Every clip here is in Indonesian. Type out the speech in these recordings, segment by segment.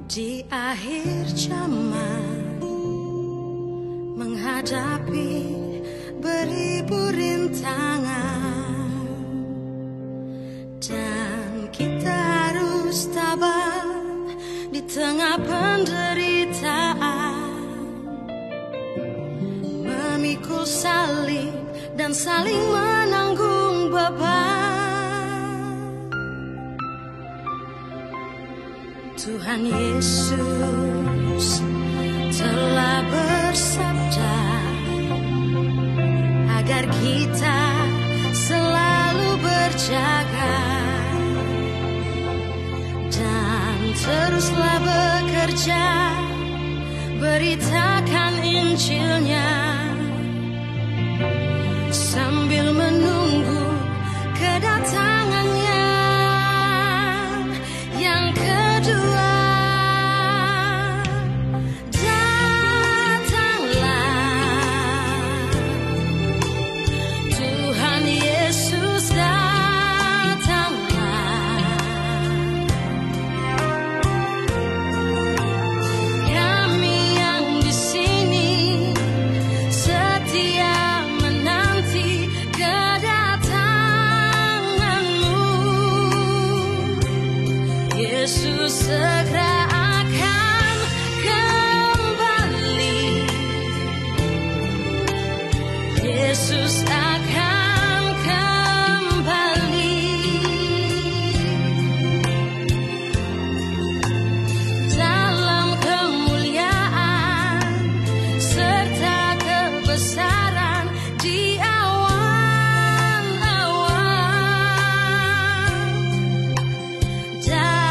Di akhir zaman menghadapi beribu rintangan, dan kita harus tabah di tengah penderitaan, memikul salib dan saling menanggung beban. Tuhan Yesus telah bersabda agar kita selalu berjaga dan teruslah bekerja, beritakan Injilnya sambil menunggu kedatangannya yang kedua. Yesus segera akan kembali. Yesus akan kembali dalam kemuliaan serta kebesaran di awan-awan. Datanglah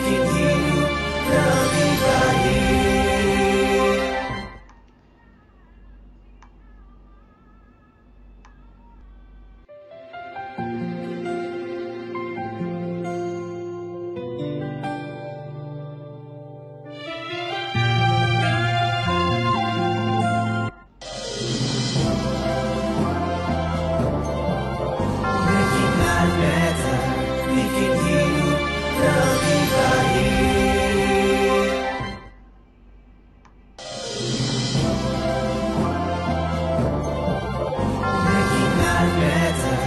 bikin hidup lebih baik. Making life better, bikin hidup lebih baik. Making life better,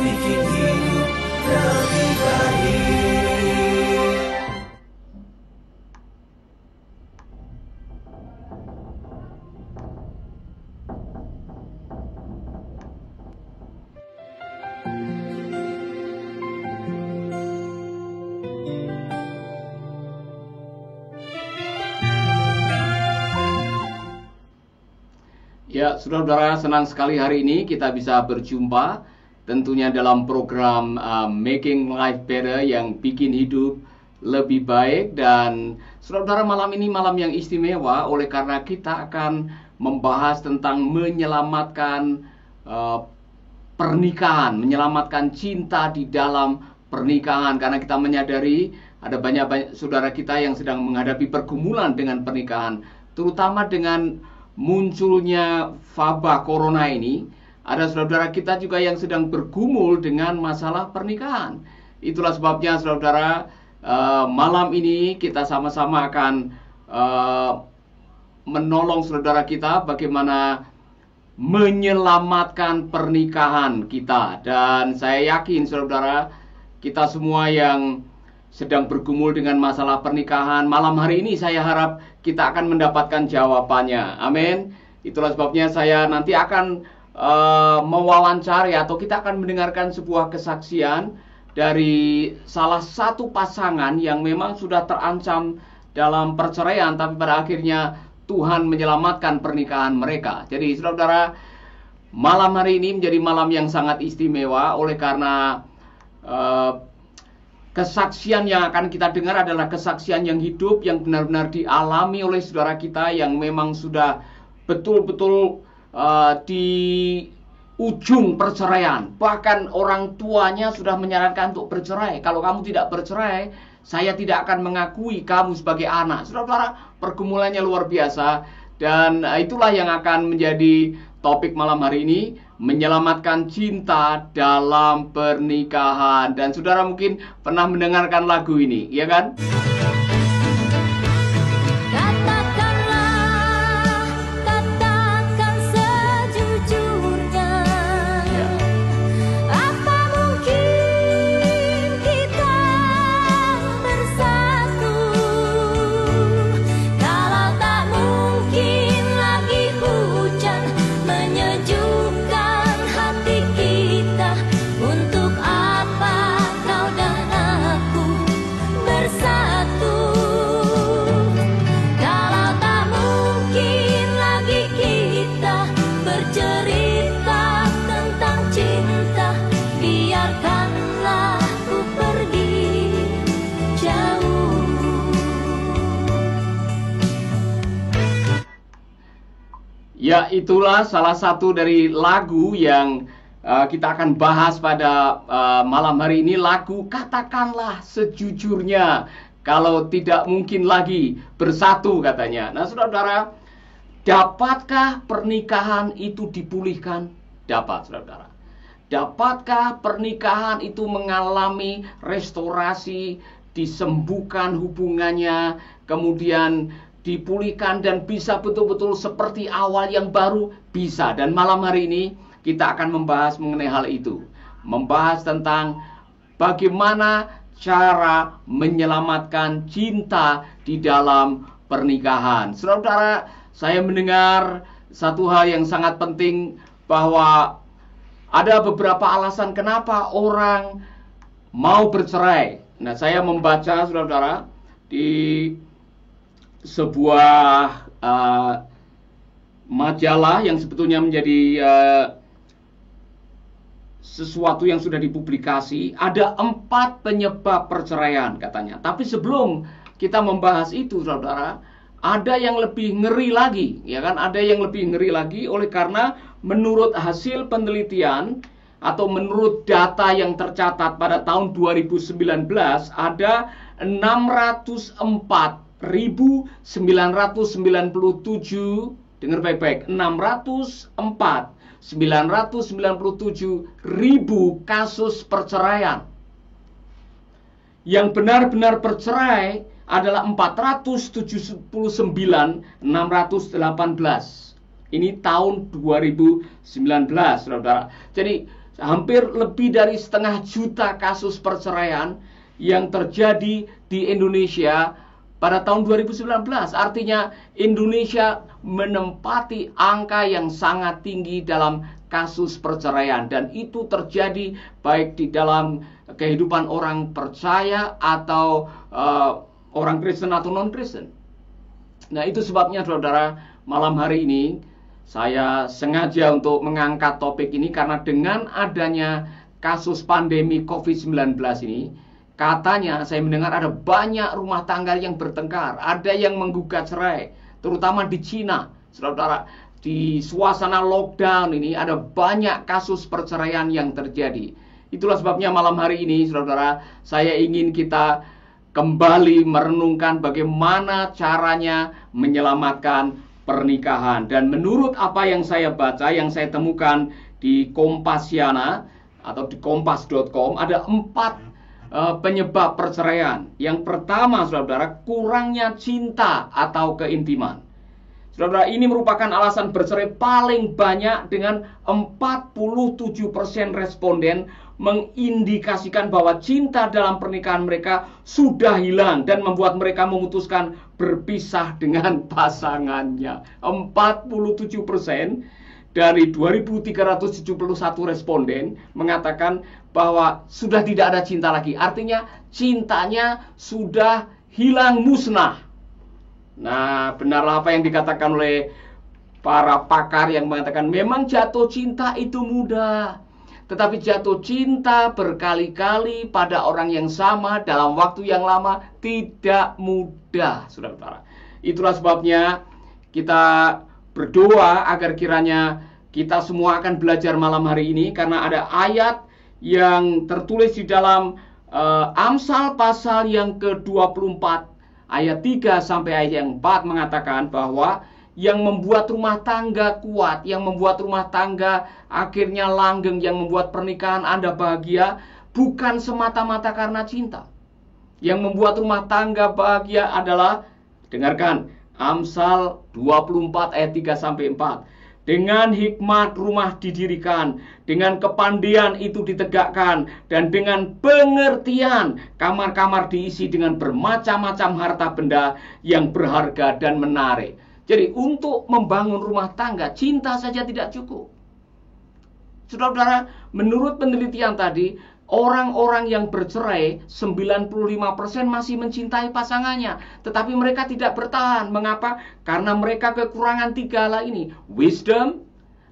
bikin hidup lebih baik. Ya, saudara-saudara, senang sekali hari ini kita bisa berjumpa tentunya dalam program Making Life Better yang bikin hidup lebih baik. Dan saudara-saudara, malam ini malam yang istimewa oleh karena kita akan membahas tentang menyelamatkan pernikahan, menyelamatkan cinta di dalam pernikahan. Karena kita menyadari ada banyak saudara kita yang sedang menghadapi pergumulan dengan pernikahan, terutama dengan munculnya wabah corona ini. Ada saudara kita juga yang sedang bergumul dengan masalah pernikahan. Itulah sebabnya saudara, malam ini kita sama-sama akan menolong saudara kita bagaimana menyelamatkan pernikahan kita. Dan saya yakin saudara, kita semua yang sedang bergumul dengan masalah pernikahan, malam hari ini saya harap kita akan mendapatkan jawabannya. Amin. Itulah sebabnya saya nanti akan mewawancari atau kita akan mendengarkan sebuah kesaksian dari salah satu pasangan yang memang sudah terancam dalam perceraian, tapi pada akhirnya Tuhan menyelamatkan pernikahan mereka. Jadi saudara, malam hari ini menjadi malam yang sangat istimewa oleh karena kesaksian yang akan kita dengar adalah kesaksian yang hidup, yang benar-benar dialami oleh saudara kita yang memang sudah betul-betul di ujung perceraian. Bahkan orang tuanya sudah menyarankan untuk bercerai. Kalau kamu tidak bercerai, saya tidak akan mengakui kamu sebagai anak. Saudara-saudara, pergumulannya luar biasa. Dan itulah yang akan menjadi topik malam hari ini, menyelamatkan cinta dalam pernikahan. Dan saudara mungkin pernah mendengarkan lagu ini, ya kan? Katakan sejujurnya. Ya. Apa mungkin kita bersatu kalau tak mungkin lagi hujan menyejukkan hati kita? Untuk apa kau dan aku bersatu kalau tak mungkin lagi kita bercerita tentang cinta? Biarkanlah ku pergi jauh. Ya, itulah salah satu dari lagu yang kita akan bahas pada malam hari ini. Lagu Katakanlah Sejujurnya, kalau tidak mungkin lagi bersatu, katanya. Nah saudara-saudara, dapatkah pernikahan itu dipulihkan? Dapat, saudara-saudara. Dapatkah pernikahan itu mengalami restorasi, disembuhkan hubungannya, kemudian dipulihkan dan bisa betul-betul seperti awal yang baru? Bisa. Dan malam hari ini kita akan membahas mengenai hal itu. Membahas tentang bagaimana cara menyelamatkan cinta di dalam pernikahan. Saudara-saudara, saya mendengar satu hal yang sangat penting, bahwa ada beberapa alasan kenapa orang mau bercerai. Nah, saya membaca saudara-saudara di sebuah majalah yang sebetulnya menjadi sesuatu yang sudah dipublikasi, ada 4 penyebab perceraian katanya. Tapi sebelum kita membahas itu, saudara, ada yang lebih ngeri lagi, ya kan? Ada yang lebih ngeri lagi oleh karena menurut hasil penelitian atau menurut data yang tercatat pada tahun 2019 ada 604.997, dengar baik-baik, 604.997.000 kasus perceraian. Yang benar-benar bercerai adalah 479.618. Ini tahun 2019, saudara. Jadi hampir lebih dari 0,5 juta kasus perceraian yang terjadi di Indonesia pada tahun 2019. Artinya Indonesia menempati angka yang sangat tinggi dalam kasus perceraian, dan itu terjadi baik di dalam kehidupan orang percaya atau orang Kristen atau non-Kristen. Nah, itu sebabnya saudara, malam hari ini saya sengaja untuk mengangkat topik ini karena dengan adanya kasus pandemi COVID-19 ini, katanya saya mendengar ada banyak rumah tangga yang bertengkar, ada yang menggugat cerai, terutama di Cina. Saudara, di suasana lockdown ini ada banyak kasus perceraian yang terjadi. Itulah sebabnya malam hari ini, saudara, saya ingin kita kembali merenungkan bagaimana caranya menyelamatkan pernikahan. Dan menurut apa yang saya baca, yang saya temukan di Kompasiana atau di kompas.com, ada 4 penyebab perceraian. Yang pertama, saudara, kurangnya cinta atau keintiman. Saudara, ini merupakan alasan bercerai paling banyak dengan 47% responden mengindikasikan bahwa cinta dalam pernikahan mereka sudah hilang dan membuat mereka memutuskan berpisah dengan pasangannya. 47% dari 2.371 responden mengatakan bahwa sudah tidak ada cinta lagi. Artinya cintanya sudah hilang, musnah. Nah, benarlah apa yang dikatakan oleh para pakar yang mengatakan memang jatuh cinta itu mudah, tetapi jatuh cinta berkali-kali pada orang yang sama dalam waktu yang lama tidak mudah, saudara-saudara. Itulah sebabnya kita berdoa agar kiranya kita semua akan belajar malam hari ini, karena ada ayat yang tertulis di dalam Amsal pasal yang ke-24 ayat 3 sampai ayat yang 4 mengatakan bahwa yang membuat rumah tangga kuat, yang membuat rumah tangga akhirnya langgeng, yang membuat pernikahan Anda bahagia, bukan semata-mata karena cinta. Yang membuat rumah tangga bahagia adalah, dengarkan, Amsal 24 ayat 3 sampai 4. Dengan hikmat rumah didirikan, dengan kepandaian itu ditegakkan, dan dengan pengertian kamar-kamar diisi dengan bermacam-macam harta benda yang berharga dan menarik. Jadi untuk membangun rumah tangga, cinta saja tidak cukup. Saudara-saudara, menurut penelitian tadi, orang-orang yang bercerai 95% masih mencintai pasangannya, tetapi mereka tidak bertahan. Mengapa? Karena mereka kekurangan 3 hal ini: wisdom,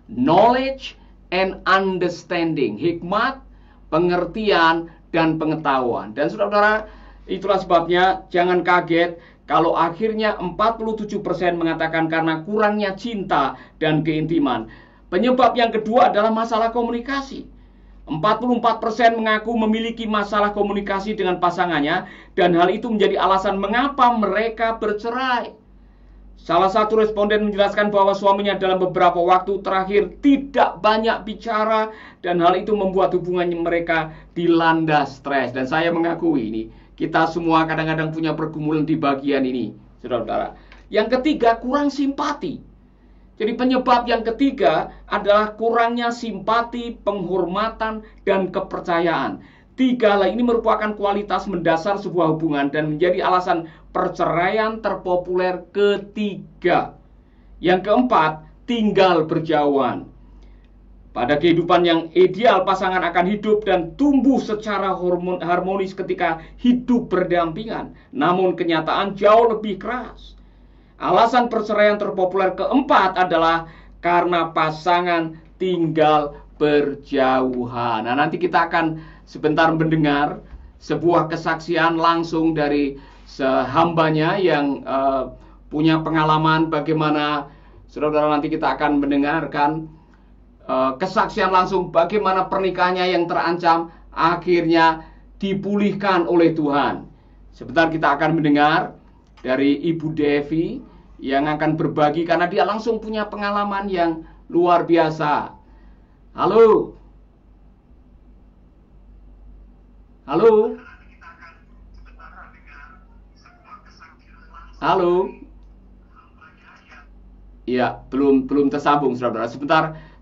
knowledge, and understanding. Hikmat, pengertian, dan pengetahuan. Dan saudara-saudara, itulah sebabnya jangan kaget kalau akhirnya 47% mengatakan karena kurangnya cinta dan keintiman. Penyebab yang kedua adalah masalah komunikasi. 44% mengaku memiliki masalah komunikasi dengan pasangannya, dan hal itu menjadi alasan mengapa mereka bercerai. Salah satu responden menjelaskan bahwa suaminya dalam beberapa waktu terakhir tidak banyak bicara, dan hal itu membuat hubungan mereka dilanda stres. Dan saya mengakui ini, kita semua kadang-kadang punya pergumulan di bagian ini, saudara-saudara. Yang ketiga, kurang simpati. Jadi penyebab yang ketiga adalah kurangnya simpati, penghormatan, dan kepercayaan. 3 hal ini merupakan kualitas mendasar sebuah hubungan dan menjadi alasan perceraian terpopuler ketiga. Yang keempat, tinggal berjauhan. Pada kehidupan yang ideal, pasangan akan hidup dan tumbuh secara harmonis ketika hidup berdampingan. Namun kenyataan jauh lebih keras. Alasan perceraian terpopuler keempat adalah karena pasangan tinggal berjauhan. Nah, nanti kita akan sebentar mendengar sebuah kesaksian langsung dari sehambanya yang punya pengalaman bagaimana, saudara, nanti kita akan mendengarkan kesaksian langsung bagaimana pernikahannya yang terancam akhirnya dipulihkan oleh Tuhan. Sebentar kita akan mendengar dari Ibu Devi yang akan berbagi karena dia langsung punya pengalaman yang luar biasa. Halo. Halo. Halo. Iya, belum tersambung, saudara.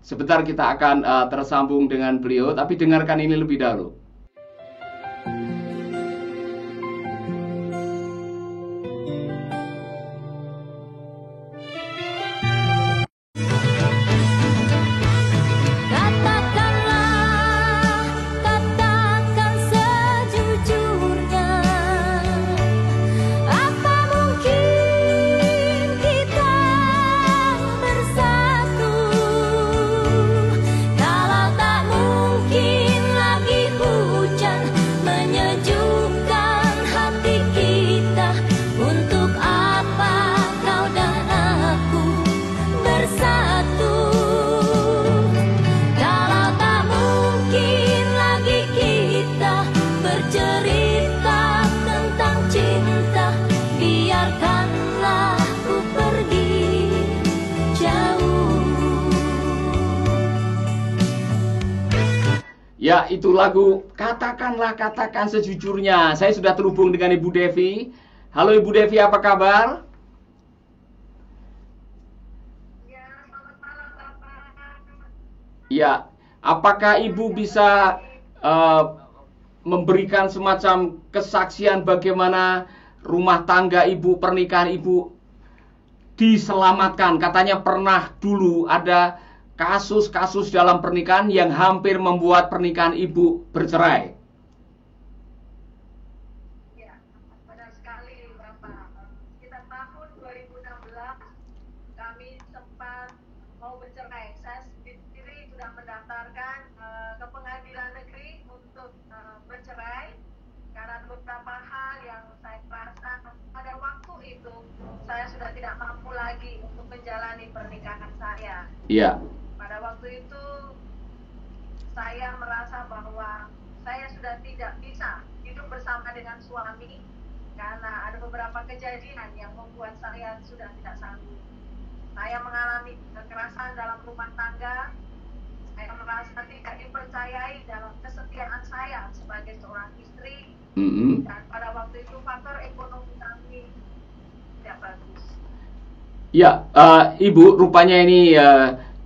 Sebentar kita akan tersambung dengan beliau, tapi dengarkan ini lebih dahulu. Katakan sejujurnya, apa mungkin kita bersatu kalau tak mungkin lagi hujan menyejukkan hati kita? Untuk apa kau dan aku bersatu kalau tak mungkin lagi kita bercerita tentang cinta? Biarkanlah ku pergi jauh. Ya, itu lagu Katakan Sejujurnya. Saya sudah terhubung dengan Ibu Devi. Halo Ibu Devi, apa kabar? Ya, selamat malam Bapak. Ya, apakah Ibu bisa memberikan semacam kesaksian bagaimana rumah tangga Ibu, pernikahan Ibu diselamatkan? Katanya pernah dulu ada kasus-kasus dalam pernikahan yang hampir membuat pernikahan Ibu bercerai. Ya, benar sekali Bapak. Sekitar tahun 2016 kami sempat mau bercerai. Saya sendiri sudah mendaftarkan ke pengadilan negeri untuk bercerai karena beberapa hal yang saya rasa pada waktu itu saya sudah tidak mampu lagi untuk menjalani pernikahan saya. Iya. Pada waktu itu saya merasa bahwa saya sudah tidak bisa hidup bersama dengan suami karena ada beberapa kejadian yang membuat saya sudah tidak sanggup. Saya mengalami kekerasan dalam rumah tangga. Saya merasa tidak dipercayai dalam kesetiaan saya sebagai seorang istri. Dan pada waktu itu faktor ekonomi kami tidak bagus. Ya, Ibu, rupanya ini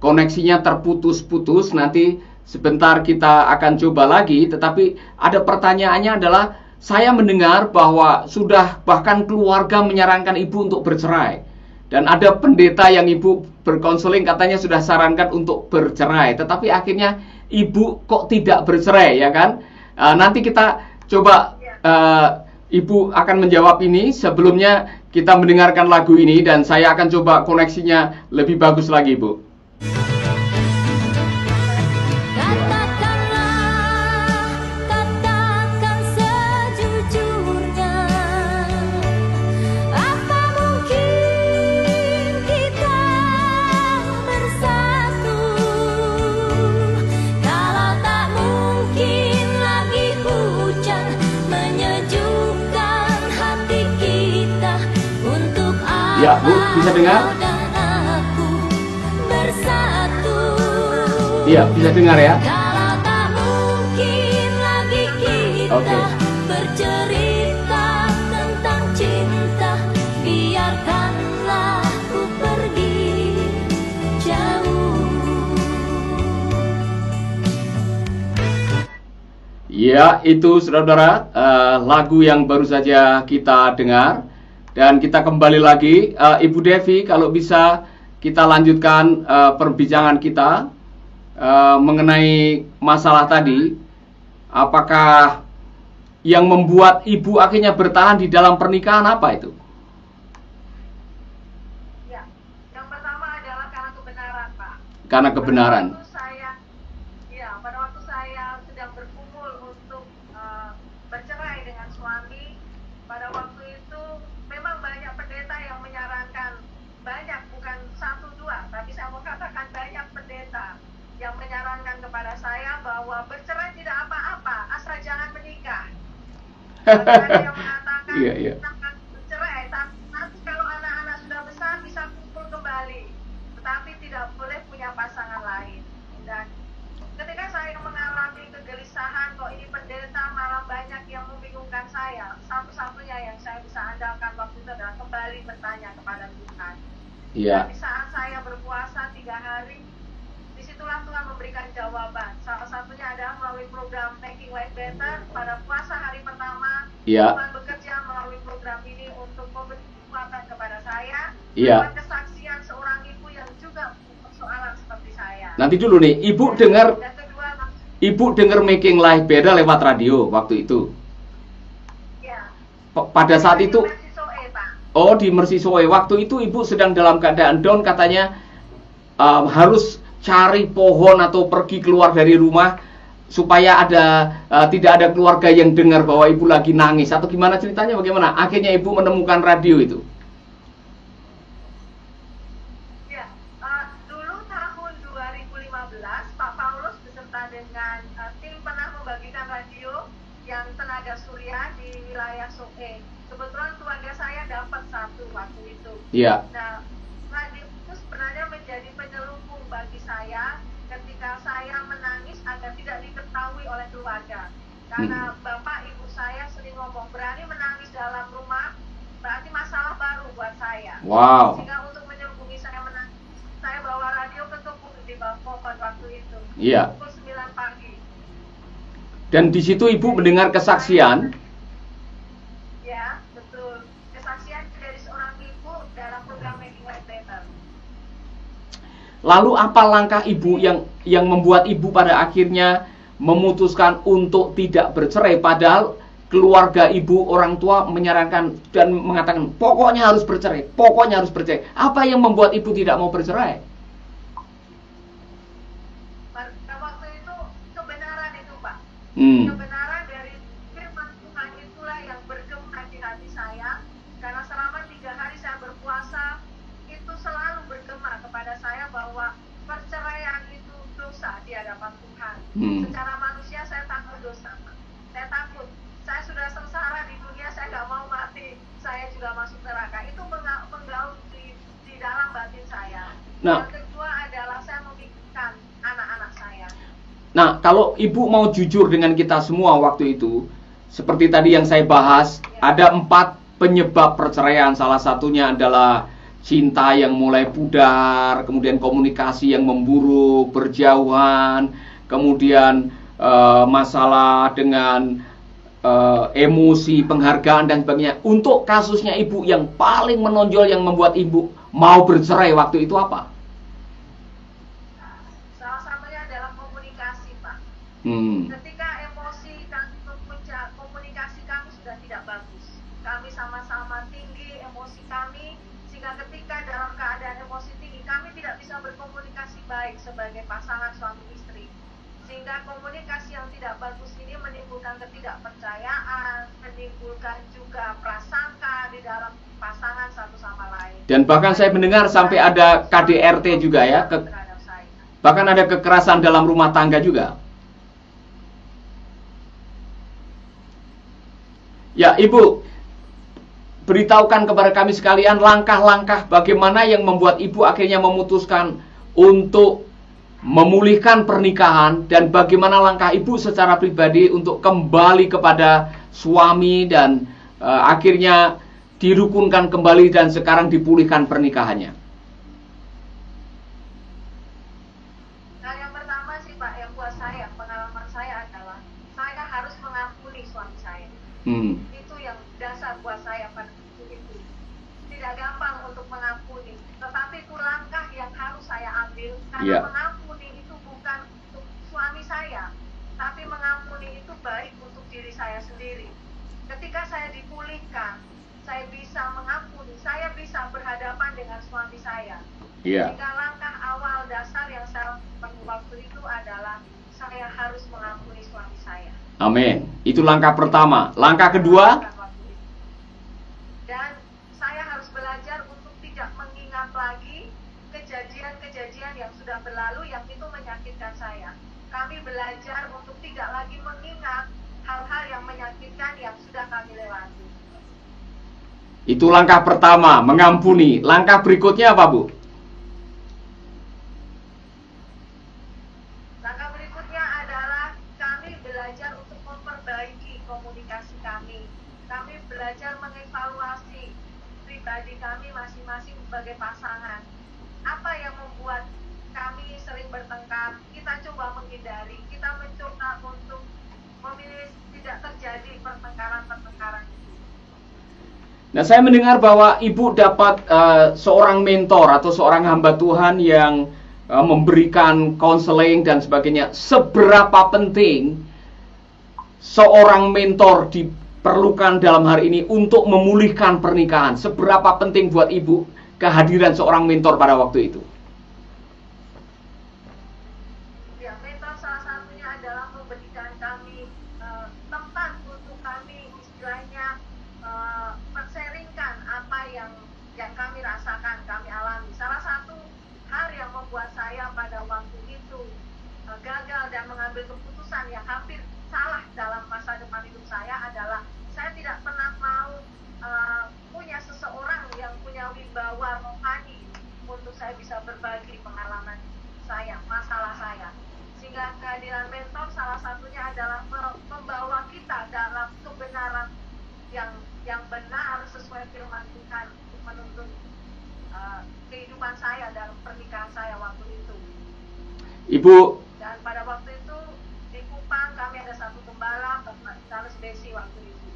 koneksinya terputus-putus. Nanti sebentar kita akan coba lagi. Tetapi ada pertanyaannya adalah, saya mendengar bahwa sudah bahkan keluarga menyarankan Ibu untuk bercerai. Dan ada pendeta yang Ibu berkonseling katanya sudah sarankan untuk bercerai. Tetapi akhirnya Ibu kok tidak bercerai, ya kan? Nanti kita coba, Ibu akan menjawab ini. Sebelumnya kita mendengarkan lagu ini dan saya akan coba koneksinya lebih bagus lagi, Ibu. Katakan sejujurnya, apa mungkin kita bersatu kalau tak mungkin lagi hujan menyejukkan hati kita? Untuk apa Ya, Bu, bisa dengar? kau dan aku bersatu? Iya, bisa dengar ya? Kalau tak mungkin lagi kita Oke. bercerita tentang cinta, biarkanlah ku pergi jauh. Ya, itu saudara, lagu yang baru saja kita dengar. Dan kita kembali lagi, Ibu Devi, kalau bisa kita lanjutkan perbincangan kita mengenai masalah tadi. Apakah yang membuat Ibu akhirnya bertahan di dalam pernikahan, apa itu? Ya, yang pertama adalah karena kebenaran, Pak. Karena kebenaran. Pada waktu pada waktu itu memang banyak pendeta yang menyarankan, banyak, bukan satu dua, tapi saya mau katakan banyak pendeta yang menyarankan kepada saya bahwa bercerai tidak apa-apa, asal jangan menikah. Ada yang mengatakan jangan bercerai, tapi nanti kalau anak-anak sudah besar bisa kumpul kembali, tetapi tidak boleh punya pasangan lain. Dan ketika saya mengalami kegelisahan, kok ini pendeta malah banyak yang membingungkan saya, satu-satunya yang saya bisa andalkan waktu itu adalah kembali bertanya kepada Tuhan. Dan di saat saya berpuasa 3 hari, disitulah Tuhan memberikan jawaban. Salah satunya adalah melalui program Making Life Better. Pada puasa hari pertama, Tuhan bekerja melalui program ini untuk memberi kekuatan kepada saya, lewat kesaksian seorang ibu yang juga persoalan seperti saya. Nanti dulu nih, Ibu dengar Making Life Better lewat radio waktu itu. Ya. Pada saat itu, Pak. di Mercysoe. Waktu itu Ibu sedang dalam keadaan down, katanya harus cari pohon atau pergi keluar dari rumah supaya tidak ada keluarga yang dengar bahwa Ibu lagi nangis, atau gimana ceritanya, bagaimana? Akhirnya Ibu menemukan radio itu. Ya, dulu tahun 2015 Pak Paulus beserta dengan tim pernah membagikan radio yang tenaga surya di wilayah Soe. Kebetulan keluarga saya dapat satu waktu itu. Iya. Nah, radio itu sebenarnya menjadi penyelubung bagi saya ketika saya menangis agar tidak diketahui oleh keluarga. Karena bapak ibu saya sering ngomong, berani menangis dalam rumah berarti masalah baru buat saya. Wow. Sehingga untuk menyelubungi saya menangis, saya bawa radio ke kebun di pohon waktu itu. Iya. Pukul 9 pagi. Dan di situ Ibu mendengar kesaksian. Ya, betul. Kesaksian dari seorang ibu dalam program Making Life Better. Lalu apa langkah Ibu yang membuat Ibu pada akhirnya memutuskan untuk tidak bercerai, padahal keluarga Ibu, orang tua menyarankan dan mengatakan pokoknya harus bercerai, pokoknya harus bercerai. Apa yang membuat Ibu tidak mau bercerai? Pada waktu itu kebenaran itu, Pak. Kebenaran dari firman Tuhan itulah yang bergema di hati saya. Karena selama 3 hari saya berpuasa, itu selalu bergema kepada saya bahwa perceraian itu dosa di hadapan Tuhan. Secara manusia saya takut dosa. Saya takut. Saya sudah sengsara di dunia, saya nggak mau mati. Saya juga masuk neraka. Itu menggaung di dalam batin saya. Nah, yang kedua adalah saya memikirkan anak-anak saya. Nah, kalau Ibu mau jujur dengan kita semua waktu itu, seperti tadi yang saya bahas, ada 4 penyebab perceraian. Salah satunya adalah cinta yang mulai pudar, kemudian komunikasi yang memburuk, berjauhan, kemudian masalah dengan emosi, penghargaan dan sebagainya. Untuk kasusnya Ibu yang paling menonjol yang membuat Ibu mau bercerai waktu itu apa? Salah satunya adalah komunikasi, Pak. Ketika emosi kami memuncak, komunikasi kami sudah tidak bagus. Kami sama-sama tinggi emosi kami, sehingga ketika dalam keadaan emosi tinggi kami tidak bisa berkomunikasi baik sebagai pasangan suami istri. Sehingga komunikasi yang tidak bagus ini menimbulkan ketidakpercayaan, menimbulkan juga prasangka di dalam pasangan satu sama lain. Dan bahkan saya mendengar sampai ada KDRT juga ya, bahkan ada kekerasan dalam rumah tangga juga. Ya, Ibu, beritahukan kepada kami sekalian langkah-langkah bagaimana yang membuat Ibu akhirnya memutuskan untuk memulihkan pernikahan, dan bagaimana langkah Ibu secara pribadi untuk kembali kepada suami dan akhirnya dirukunkan kembali dan sekarang dipulihkan pernikahannya. Nah, yang pertama sih Pak, yang buat saya, pengalaman saya adalah saya harus mengampuni suami saya. Itu yang dasar buat saya pada waktu itu. Tidak gampang untuk mengampuni, tetapi itu langkah yang harus saya ambil. Karena mengampuni itu bukan untuk suami saya, tapi mengampuni itu baik untuk diri saya sendiri. Ketika saya dipulihkan, saya bisa mengampuni, saya bisa berhadapan dengan suami saya. Jika langkah awal dasar yang saya lakukan waktu itu adalah saya harus mengampuni suami saya. Amin. Itu langkah pertama. Langkah kedua? berlalu yang itu menyakitkan saya. Kami belajar untuk tidak lagi mengingat hal-hal yang menyakitkan yang sudah kami lewati. Itu langkah pertama, mengampuni. Langkah berikutnya apa, Bu? Langkah berikutnya adalah kami belajar untuk memperbaiki komunikasi kami. Kami belajar mengevaluasi pribadi kami masing-masing sebagai pasangan. Apa yang membuat kami sering bertengkar, kita coba menghindari. Kita mencoba untuk memilih tidak terjadi pertengkaran-pertengkaran. Nah, saya mendengar bahwa Ibu dapat seorang mentor atau seorang hamba Tuhan yang memberikan konseling dan sebagainya. Seberapa penting seorang mentor diperlukan dalam hari ini untuk memulihkan pernikahan? Seberapa penting buat Ibu kehadiran seorang mentor pada waktu itu? Ya, mentor salah satunya adalah memberikan kami tempat untuk kami istilahnya men-sharingkan apa yang kami rasakan, kami alami. Salah satu hal yang membuat saya pada waktu itu gagal dan mengambil keputusan yang hampir salah dalam masa depan hidup saya adalah saya tidak pernah mau punya seseorang yang punya wibawa rohani untuk saya bisa berbagi pengalaman saya, masalah saya. Sehingga kehadiran mentor salah satunya adalah membawa kita dalam kebenaran yang benar sesuai firman Tuhan untuk menuntun kehidupan saya dalam pernikahan saya waktu itu. Ibu, Dan pada waktu itu di Kupang kami ada satu gembala, Bapak Charles Besi waktu itu.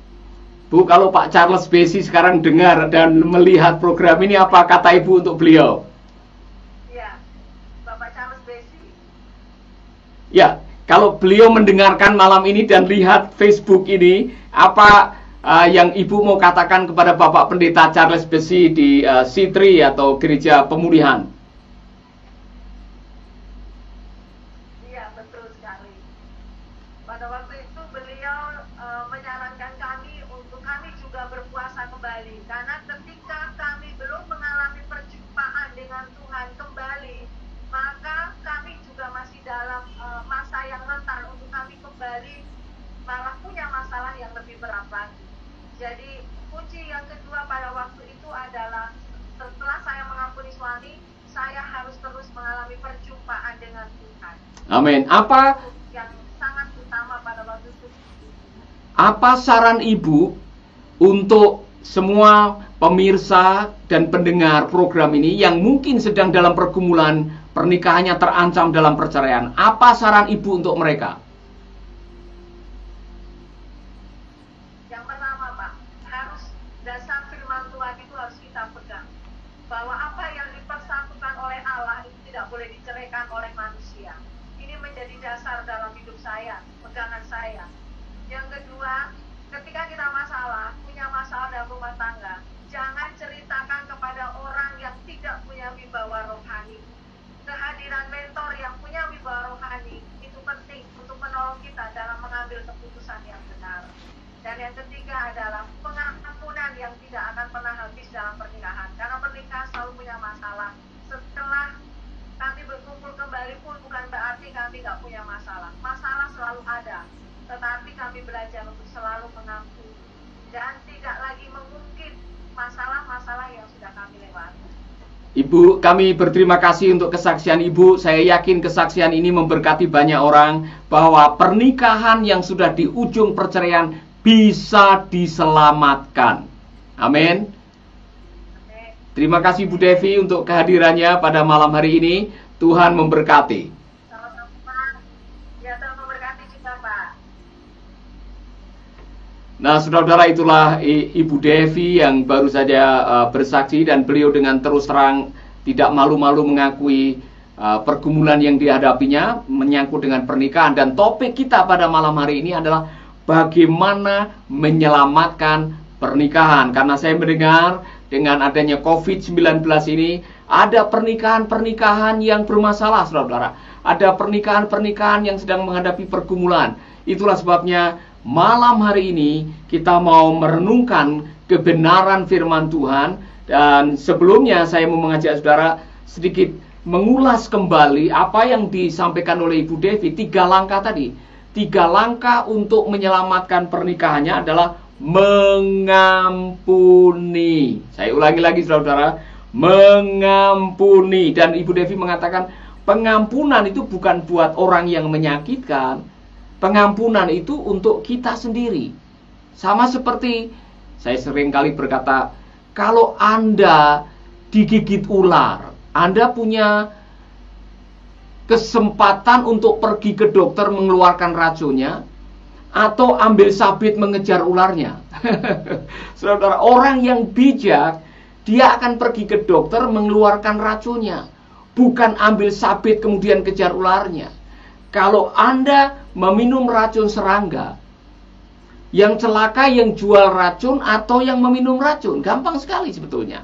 Bu, kalau Pak Charles Besi sekarang dengar dan melihat program ini, apa kata Ibu untuk beliau? Iya, Bapak Charles Besi. Ya, kalau beliau mendengarkan malam ini dan lihat Facebook ini, apa yang Ibu mau katakan kepada Bapak Pendeta Charles Besi di Sitri atau Gereja Pemulihan? Iya, betul sekali. Pada waktu itu beliau menyarankan kami untuk kami juga berpuasa kembali. Karena ketika kami belum mengalami perjumpaan dengan Tuhan kembali, maka kami juga masih dalam masa yang rentan untuk kami kembali malah punya masalah yang lebih berat lagi. Jadi kunci yang kedua pada waktu itu adalah setelah saya mengampuni suami, saya harus terus mengalami perjumpaan dengan Tuhan. Amin. Apa Yang sangat utama pada waktu itu. Apa saran Ibu untuk semua pemirsa dan pendengar program ini yang mungkin sedang dalam pergumulan, pernikahannya terancam dalam perceraian? Apa saran Ibu untuk mereka? Yang pertama, Pak, harus dasar firman Tuhan itu harus kita pegang. Bahwa apa yang dipersatukan oleh Allah itu tidak boleh diceraikan oleh manusia. Ini menjadi dasar dalam hidup saya, pegangan saya. Yang kedua, ketika kita punya masalah dalam rumah tangga, jangan ceritakan kepada orang yang tidak punya wibawa rohani. Kehadiran mentor yang punya wibawa rohani itu penting untuk menolong kita dalam mengambil keputusan yang benar. Dan yang ketiga adalah pengampunan yang tidak akan pernah habis dalam pernikahan. Karena pernikahan selalu punya masalah. Setelah kami berkumpul kembali pun bukan berarti kami nggak punya masalah. Masalah selalu ada. Tetapi kami belajar untuk selalu mengampuni dan tidak lagi mengungkit masalah-masalah yang sudah kami lewati. Ibu, kami berterima kasih untuk kesaksian Ibu. Saya yakin kesaksian ini memberkati banyak orang bahwa pernikahan yang sudah di ujung perceraian bisa diselamatkan. Amin. Terima kasih Bu Devi untuk kehadirannya pada malam hari ini. Tuhan memberkati. Sama-sama. Ya, Tuhan memberkati juga, Pak. Nah, saudara-saudara, itulah Ibu Devi yang baru saja bersaksi, dan beliau dengan terus terang tidak malu-malu mengakui pergumulan yang dihadapinya menyangkut dengan pernikahan. Dan topik kita pada malam hari ini adalah bagaimana menyelamatkan pernikahan. Karena saya mendengar dengan adanya COVID-19 ini, ada pernikahan-pernikahan yang bermasalah, saudara-saudara. Ada pernikahan-pernikahan yang sedang menghadapi pergumulan. Itulah sebabnya malam hari ini kita mau merenungkan kebenaran firman Tuhan. Dan sebelumnya saya mau mengajak saudara sedikit mengulas kembali apa yang disampaikan oleh Ibu Devi, 3 langkah tadi. 3 langkah untuk menyelamatkan pernikahannya adalah mengampuni. Saya ulangi lagi saudara-saudara, mengampuni. Dan Ibu Devi mengatakan pengampunan itu bukan buat orang yang menyakitkan. Pengampunan itu untuk kita sendiri. Sama seperti saya sering kali berkata, kalau Anda digigit ular, Anda punya kesempatan untuk pergi ke dokter mengeluarkan racunnya, atau ambil sabit mengejar ularnya. Saudara, orang yang bijak, dia akan pergi ke dokter mengeluarkan racunnya, bukan ambil sabit kemudian kejar ularnya. Kalau Anda meminum racun serangga, yang celaka yang jual racun atau yang meminum racun? Gampang sekali sebetulnya.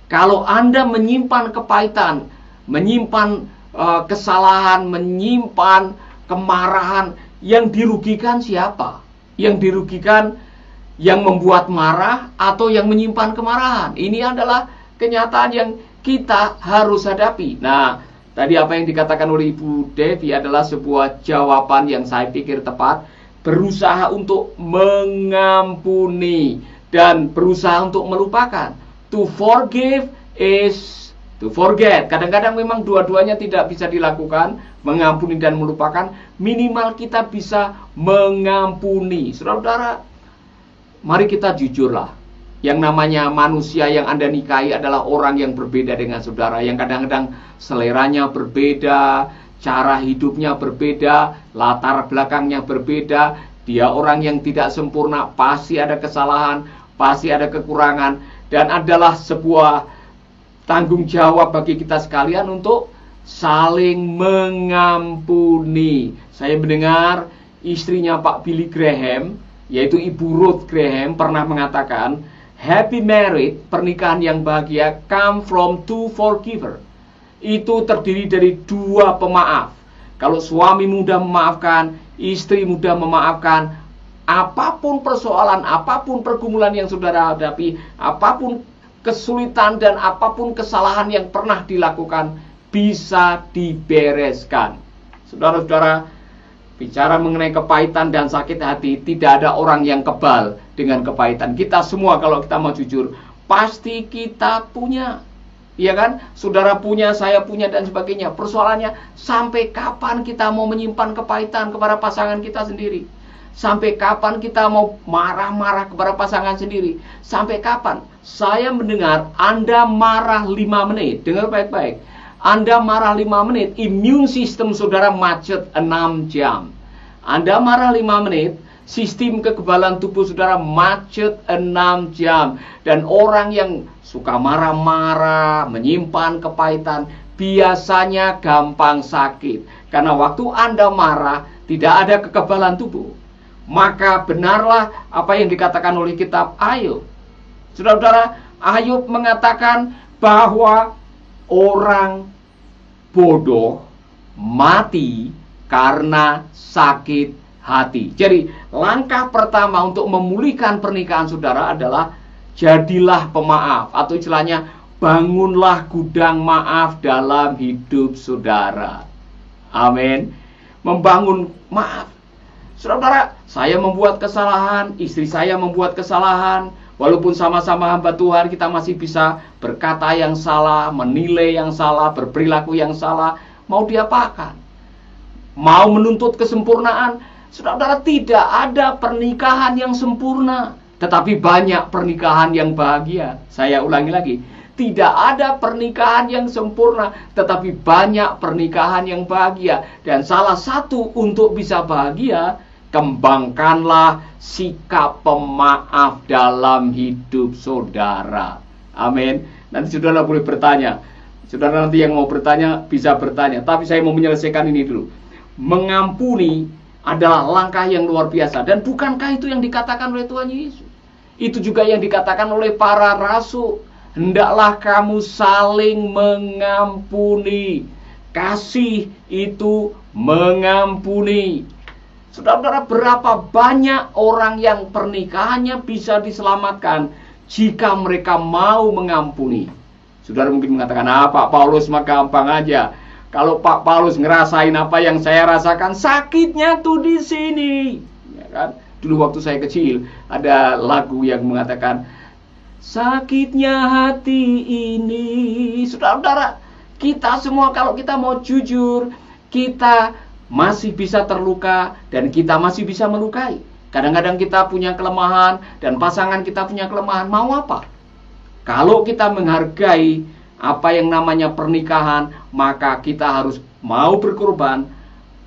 Kalau Anda menyimpan kepahitan, menyimpan kesalahan, menyimpan kemarahan, yang dirugikan siapa? Yang dirugikan yang membuat marah atau yang menyimpan kemarahan? Ini adalah kenyataan yang kita harus hadapi. Nah, tadi apa yang dikatakan oleh Ibu Devi adalah sebuah jawaban yang saya pikir tepat. Berusaha untuk mengampuni dan berusaha untuk melupakan. To forgive is to forget. Kadang-kadang memang dua-duanya tidak bisa dilakukan, mengampuni dan melupakan. Minimal kita bisa mengampuni. Saudara-saudara, mari kita jujurlah. Yang namanya manusia yang Anda nikahi adalah orang yang berbeda dengan saudara, yang kadang-kadang seleranya berbeda, cara hidupnya berbeda, latar belakangnya berbeda. Dia orang yang tidak sempurna, pasti ada kesalahan, pasti ada kekurangan, dan adalah sebuah tanggung jawab bagi kita sekalian untuk saling mengampuni. Saya mendengar istrinya Pak Billy Graham, yaitu Ibu Ruth Graham, pernah mengatakan, happy married, pernikahan yang bahagia, come from 2 forgiver. Itu terdiri dari 2 pemaaf. Kalau suami mudah memaafkan, istri mudah memaafkan, apapun persoalan, apapun pergumulan yang saudara hadapi, apapun kesulitan dan apapun kesalahan yang pernah dilakukan, bisa dibereskan. Saudara-saudara, bicara mengenai kepahitan dan sakit hati, tidak ada orang yang kebal dengan kepahitan. Kita semua kalau kita mau jujur, pasti kita punya. Iya kan? Saudara punya, saya punya, dan sebagainya. Persoalannya, sampai kapan kita mau menyimpan kepahitan kepada pasangan kita sendiri? Sampai kapan kita mau marah-marah kepada pasangan sendiri? Sampai kapan? Saya mendengar Anda marah 5 menit. Dengar baik-baik. Anda marah 5 menit, imun sistem saudara macet 6 jam. Anda marah 5 menit, sistem kekebalan tubuh saudara macet 6 jam. Dan orang yang suka marah-marah, menyimpan kepahitan, biasanya gampang sakit. Karena waktu Anda marah, tidak ada kekebalan tubuh. Maka benarlah apa yang dikatakan oleh kitab Ayub. Saudara-saudara, Ayub mengatakan bahwa orang bodoh mati karena sakit hati. Jadi, langkah pertama untuk memulihkan pernikahan saudara adalah jadilah pemaaf, atau istilahnya bangunlah gudang maaf dalam hidup saudara. Amin. Membangun maaf. Saudara, saya membuat kesalahan, istri saya membuat kesalahan. Walaupun sama-sama hamba Tuhan, kita masih bisa berkata yang salah, menilai yang salah, berperilaku yang salah. Mau diapakan? Mau menuntut kesempurnaan? Saudara, tidak ada pernikahan yang sempurna, tetapi banyak pernikahan yang bahagia. Saya ulangi lagi, tidak ada pernikahan yang sempurna, tetapi banyak pernikahan yang bahagia. Dan salah satu untuk bisa bahagia, kembangkanlah sikap pemaaf dalam hidup saudara. Amin. Nanti saudara boleh bertanya. Saudara nanti yang mau bertanya bisa bertanya. Tapi saya mau menyelesaikan ini dulu. Mengampuni adalah langkah yang luar biasa. Dan bukankah itu yang dikatakan oleh Tuhan Yesus? Itu juga yang dikatakan oleh para rasul. Hendaklah kamu saling mengampuni. Kasih itu mengampuni. Saudara-saudara, berapa banyak orang yang pernikahannya bisa diselamatkan jika mereka mau mengampuni. Saudara mungkin mengatakan, Pak Paulus mah gampang aja. Kalau Pak Paulus ngerasain apa yang saya rasakan, sakitnya tuh di sini. Ya kan? Dulu waktu saya kecil, ada lagu yang mengatakan, sakitnya hati ini. Saudara-saudara, kita semua kalau kita mau jujur, kita masih bisa terluka dan kita masih bisa melukai. Kadang-kadang kita punya kelemahan dan pasangan kita punya kelemahan. Mau apa? Kalau kita menghargai apa yang namanya pernikahan, maka kita harus mau berkorban,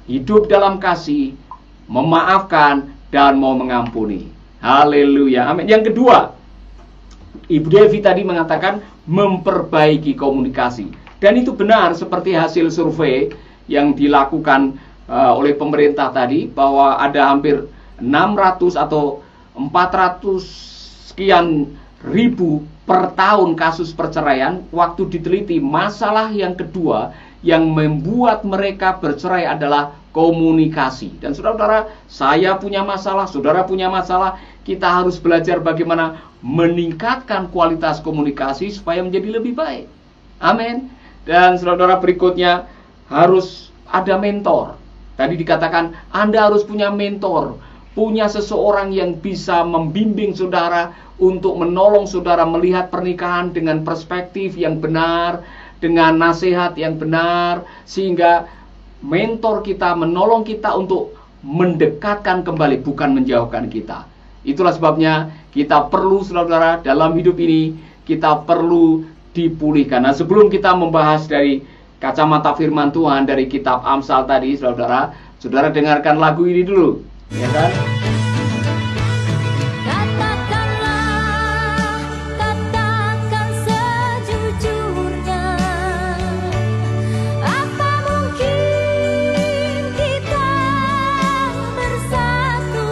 hidup dalam kasih, memaafkan, dan mau mengampuni. Haleluya, amin. Yang kedua, Ibu Devi tadi mengatakan memperbaiki komunikasi. Dan itu benar seperti hasil survei yang dilakukan oleh pemerintah tadi, bahwa ada hampir 600 atau 400 sekian ribu per tahun kasus perceraian. Waktu diteliti, masalah yang kedua yang membuat mereka bercerai adalah komunikasi. Dan saudara-saudara, saya punya masalah, saudara punya masalah. Kita harus belajar bagaimana meningkatkan kualitas komunikasi supaya menjadi lebih baik. Amin. Dan saudara-saudara, berikutnya harus ada mentor. Tadi dikatakan Anda harus punya mentor, punya seseorang yang bisa membimbing saudara untuk menolong saudara melihat pernikahan dengan perspektif yang benar, dengan nasihat yang benar, sehingga mentor kita menolong kita untuk mendekatkan kembali, bukan menjauhkan kita. Itulah sebabnya kita perlu, saudara-saudara, dalam hidup ini kita perlu dipulihkan. Nah, sebelum kita membahas dari kacamata firman Tuhan dari kitab Amsal tadi, saudara-saudara, saudara dengarkan lagu ini dulu, ya kan? Katakan sejujurnya, apa mungkin kita bersatu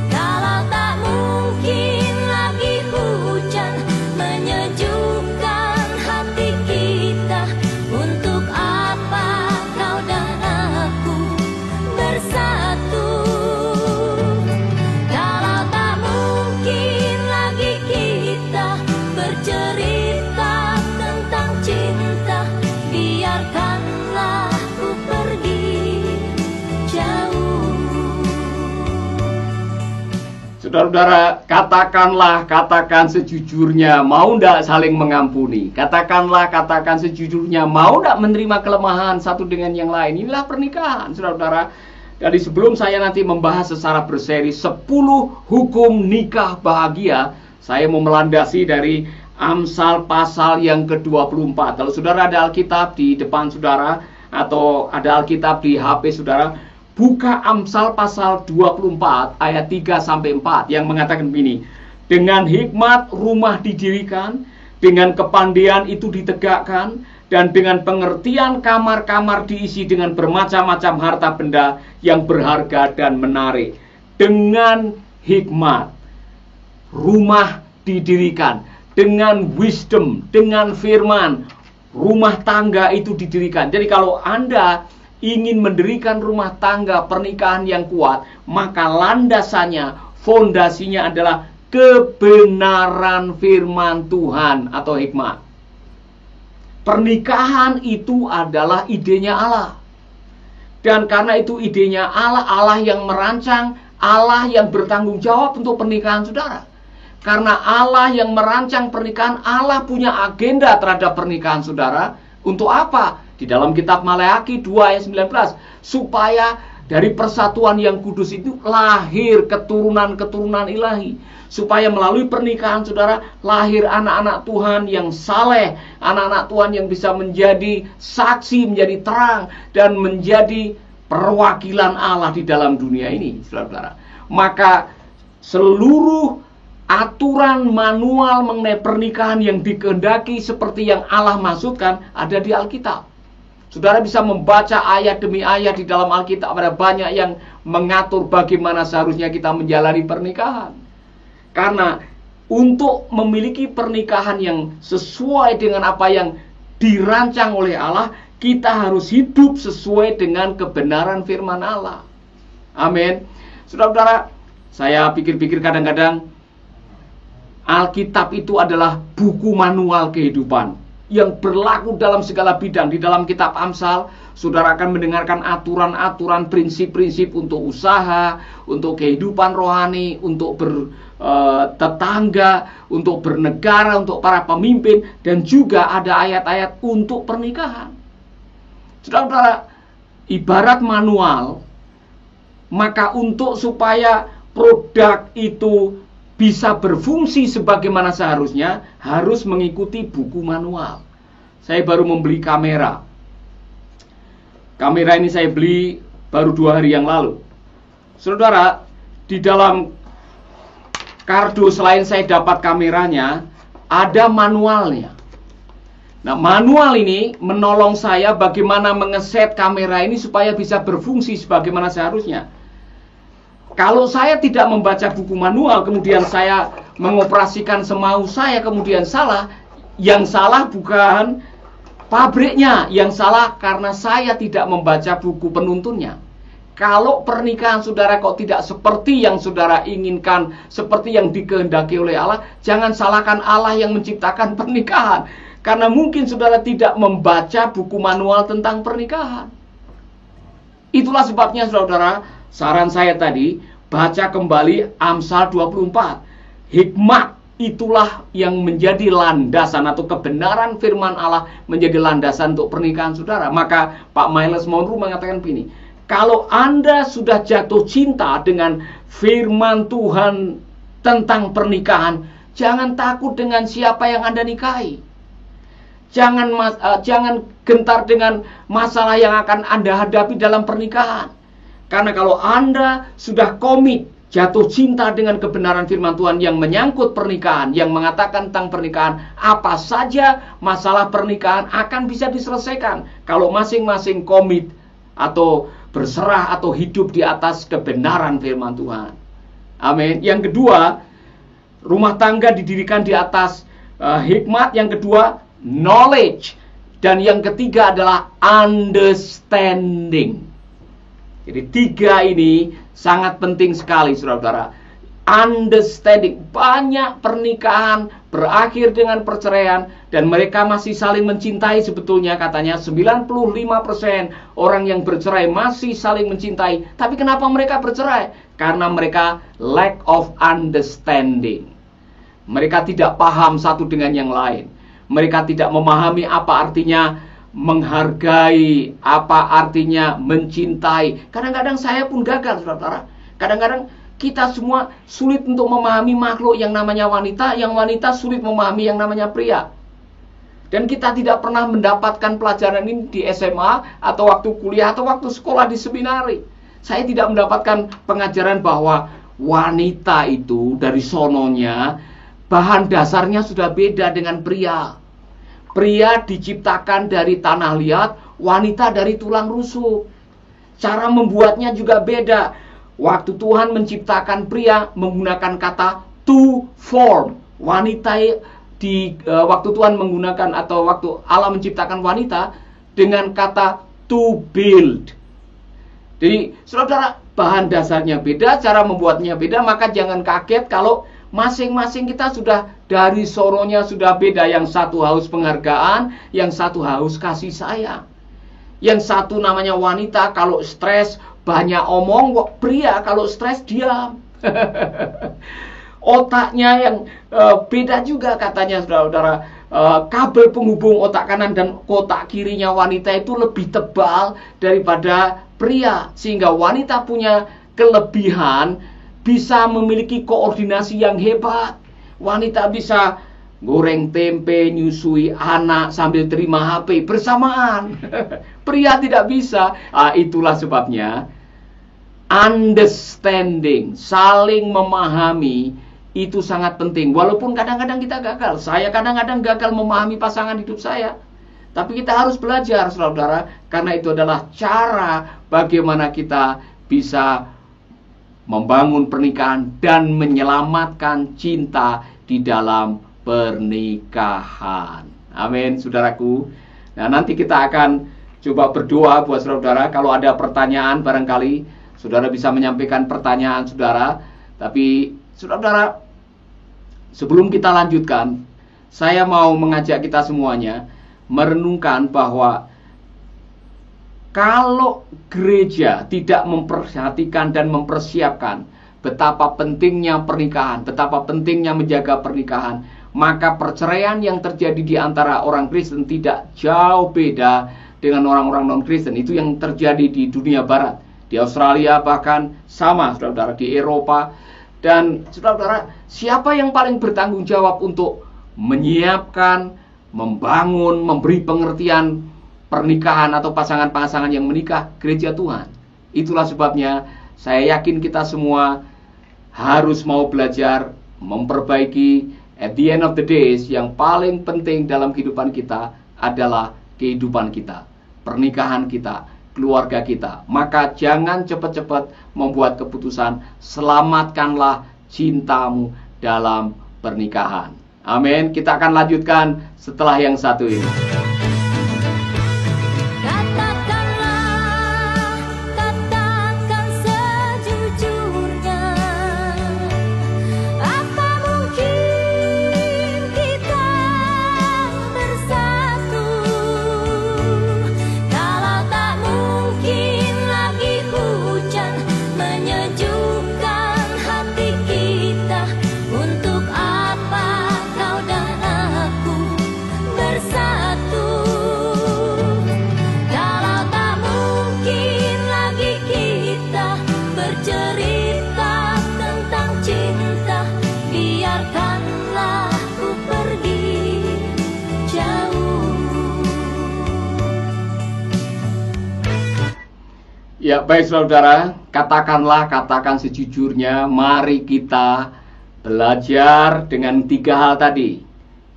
kalau tak mungkin lagi hujan menyejukkan hati kita? Untuk apa kau dan aku bersatu kalau tak mungkin lagi kita bercerita tentang cinta? Biarkanlah ku pergi jauh. Saudara-saudara, katakan sejujurnya, mau ndak saling mengampuni? Katakan sejujurnya, mau ndak menerima kelemahan satu dengan yang lain? Inilah pernikahan, saudara-saudara. Jadi sebelum saya nanti membahas secara berseri 10 hukum nikah bahagia, saya mau melandasi dari Amsal pasal yang ke-24. Kalau saudara ada Alkitab di depan saudara, atau ada Alkitab di HP saudara, buka Amsal pasal 24 ayat 3-4 yang mengatakan begini. Dengan hikmat rumah didirikan, dengan kepandaian itu ditegakkan, dan dengan pengertian kamar-kamar diisi dengan bermacam-macam harta benda yang berharga dan menarik. Dengan hikmat rumah didirikan, dengan wisdom, dengan firman, rumah tangga itu didirikan. Jadi kalau Anda ingin mendirikan rumah tangga pernikahan yang kuat, maka landasannya, fondasinya adalah kebenaran firman Tuhan atau hikmat. Pernikahan itu adalah idenya Allah. Dan karena itu idenya Allah, Allah yang merancang, Allah yang bertanggung jawab untuk pernikahan saudara. Karena Allah yang merancang pernikahan, Allah punya agenda terhadap pernikahan saudara. Untuk apa? Di dalam kitab Maleakhi 2 ayat 19, supaya dari persatuan yang kudus itu lahir keturunan-keturunan ilahi. Supaya melalui pernikahan saudara lahir anak-anak Tuhan yang saleh, anak-anak Tuhan yang bisa menjadi saksi, menjadi terang, dan menjadi perwakilan Allah di dalam dunia ini, saudara-saudara. Maka seluruh aturan manual mengenai pernikahan yang dikehendaki seperti yang Allah maksudkan ada di Alkitab. Saudara bisa membaca ayat demi ayat di dalam Alkitab. Ada banyak yang mengatur bagaimana seharusnya kita menjalani pernikahan. Karena untuk memiliki pernikahan yang sesuai dengan apa yang dirancang oleh Allah, kita harus hidup sesuai dengan kebenaran firman Allah. Amin. Saudara-saudara, saya pikir-pikir kadang-kadang Alkitab itu adalah buku manual kehidupan yang berlaku dalam segala bidang. Di dalam kitab Amsal, saudara akan mendengarkan aturan-aturan, prinsip-prinsip untuk usaha, untuk kehidupan rohani, untuk bertetangga, untuk bernegara, untuk para pemimpin, dan juga ada ayat-ayat untuk pernikahan. Saudara-saudara, ibarat manual, maka untuk supaya produk itu bisa berfungsi sebagaimana seharusnya, harus mengikuti buku manual. Saya baru membeli kamera. Kamera ini saya beli baru 2 hari yang lalu. Saudara, di dalam kardus selain saya dapat kameranya, ada manualnya. Nah, manual ini menolong saya bagaimana mengeset kamera ini supaya bisa berfungsi sebagaimana seharusnya. Kalau saya tidak membaca buku manual, kemudian saya mengoperasikan semau saya, kemudian salah, yang salah bukan pabriknya, yang salah karena saya tidak membaca buku penuntunnya. Kalau pernikahan saudara kok tidak seperti yang saudara inginkan, seperti yang dikehendaki oleh Allah, jangan salahkan Allah yang menciptakan pernikahan. Karena mungkin saudara tidak membaca buku manual tentang pernikahan. Itulah sebabnya saudara, saran saya tadi, baca kembali Amsal 24. Hikmat itulah yang menjadi landasan atau kebenaran firman Allah menjadi landasan untuk pernikahan saudara. Maka Pak Miles Monroe mengatakan begini, kalau Anda sudah jatuh cinta dengan firman Tuhan tentang pernikahan, jangan takut dengan siapa yang Anda nikahi. Jangan gentar dengan masalah yang akan Anda hadapi dalam pernikahan. Karena kalau Anda sudah komit, jatuh cinta dengan kebenaran firman Tuhan yang menyangkut pernikahan, yang mengatakan tentang pernikahan, apa saja masalah pernikahan akan bisa diselesaikan kalau masing-masing komit atau berserah atau hidup di atas kebenaran firman Tuhan. Amin. Yang kedua, rumah tangga didirikan di atas hikmat. Yang kedua, knowledge. Dan yang ketiga adalah understanding. Jadi 3 ini sangat penting sekali, saudara-saudara. Understanding. Banyak pernikahan berakhir dengan perceraian dan mereka masih saling mencintai sebetulnya. Katanya 95% orang yang bercerai masih saling mencintai. Tapi kenapa mereka bercerai? Karena mereka lack of understanding. Mereka tidak paham satu dengan yang lain. Mereka tidak memahami apa artinya menghargai, apa artinya mencintai. Kadang-kadang saya pun gagal, saudara-saudara. Kadang-kadang kita semua sulit untuk memahami makhluk yang namanya wanita, yang wanita sulit memahami yang namanya pria. Dan kita tidak pernah mendapatkan pelajaran ini di SMA, atau waktu kuliah, atau waktu sekolah di seminari. Saya tidak mendapatkan pengajaran bahwa wanita itu dari sononya, bahan dasarnya sudah beda dengan pria. Pria diciptakan dari tanah liat, wanita dari tulang rusuk. Cara membuatnya juga beda. Waktu Tuhan menciptakan pria menggunakan kata to form. Wanita waktu Tuhan menggunakan atau waktu Allah menciptakan wanita dengan kata to build. Jadi, saudara, bahan dasarnya beda, cara membuatnya beda, maka jangan kaget kalau masing-masing kita sudah dari soronya sudah beda. Yang satu haus penghargaan, yang satu haus kasih sayang. Yang satu namanya wanita kalau stres banyak omong, pria kalau stres diam. Otaknya yang beda juga katanya, saudara-saudara. Kabel penghubung otak kanan dan otak kirinya wanita itu lebih tebal daripada pria. Sehingga wanita punya kelebihan, bisa memiliki koordinasi yang hebat. Wanita bisa goreng tempe, nyusui anak sambil terima HP bersamaan. Pria tidak bisa. Itulah sebabnya understanding, saling memahami, itu sangat penting. Walaupun kadang-kadang kita gagal. Saya kadang-kadang gagal memahami pasangan hidup saya. Tapi kita harus belajar, saudara-saudara, karena itu adalah cara bagaimana kita bisa membangun pernikahan dan menyelamatkan cinta di dalam pernikahan. Amin, saudaraku. Nah, nanti kita akan coba berdoa buat saudara. Kalau ada pertanyaan, barangkali saudara bisa menyampaikan pertanyaan saudara. Tapi saudara, sebelum kita lanjutkan, saya mau mengajak kita semuanya merenungkan bahwa kalau gereja tidak memperhatikan dan mempersiapkan betapa pentingnya pernikahan, betapa pentingnya menjaga pernikahan, maka perceraian yang terjadi di antara orang Kristen tidak jauh beda dengan orang-orang non-Kristen. Itu yang terjadi di dunia barat, di Australia bahkan sama, saudara-saudara, di Eropa. Dan saudara-saudara, siapa yang paling bertanggung jawab untuk menyiapkan, membangun, memberi pengertian pernikahan atau pasangan-pasangan yang menikah? Gereja Tuhan. Itulah sebabnya saya yakin kita semua harus mau belajar memperbaiki. At the end of the days, yang paling penting dalam kehidupan kita adalah kehidupan kita, pernikahan kita, keluarga kita. Maka jangan cepat-cepat membuat keputusan. Selamatkanlah cintamu dalam pernikahan. Amin. Kita akan lanjutkan setelah yang satu ini. Katakan sejujurnya, apa mungkin kita bersatu kalau tak mungkin lagi hujan menyejukkan hati kita? Untuk apa kau dan aku bersatu kalau tak mungkin lagi kita bercerita tentang cinta? Biarkanlah ku pergi jauh. Ya, baik saudara, katakan sejujurnya. Mari kita belajar dengan 3 hal tadi.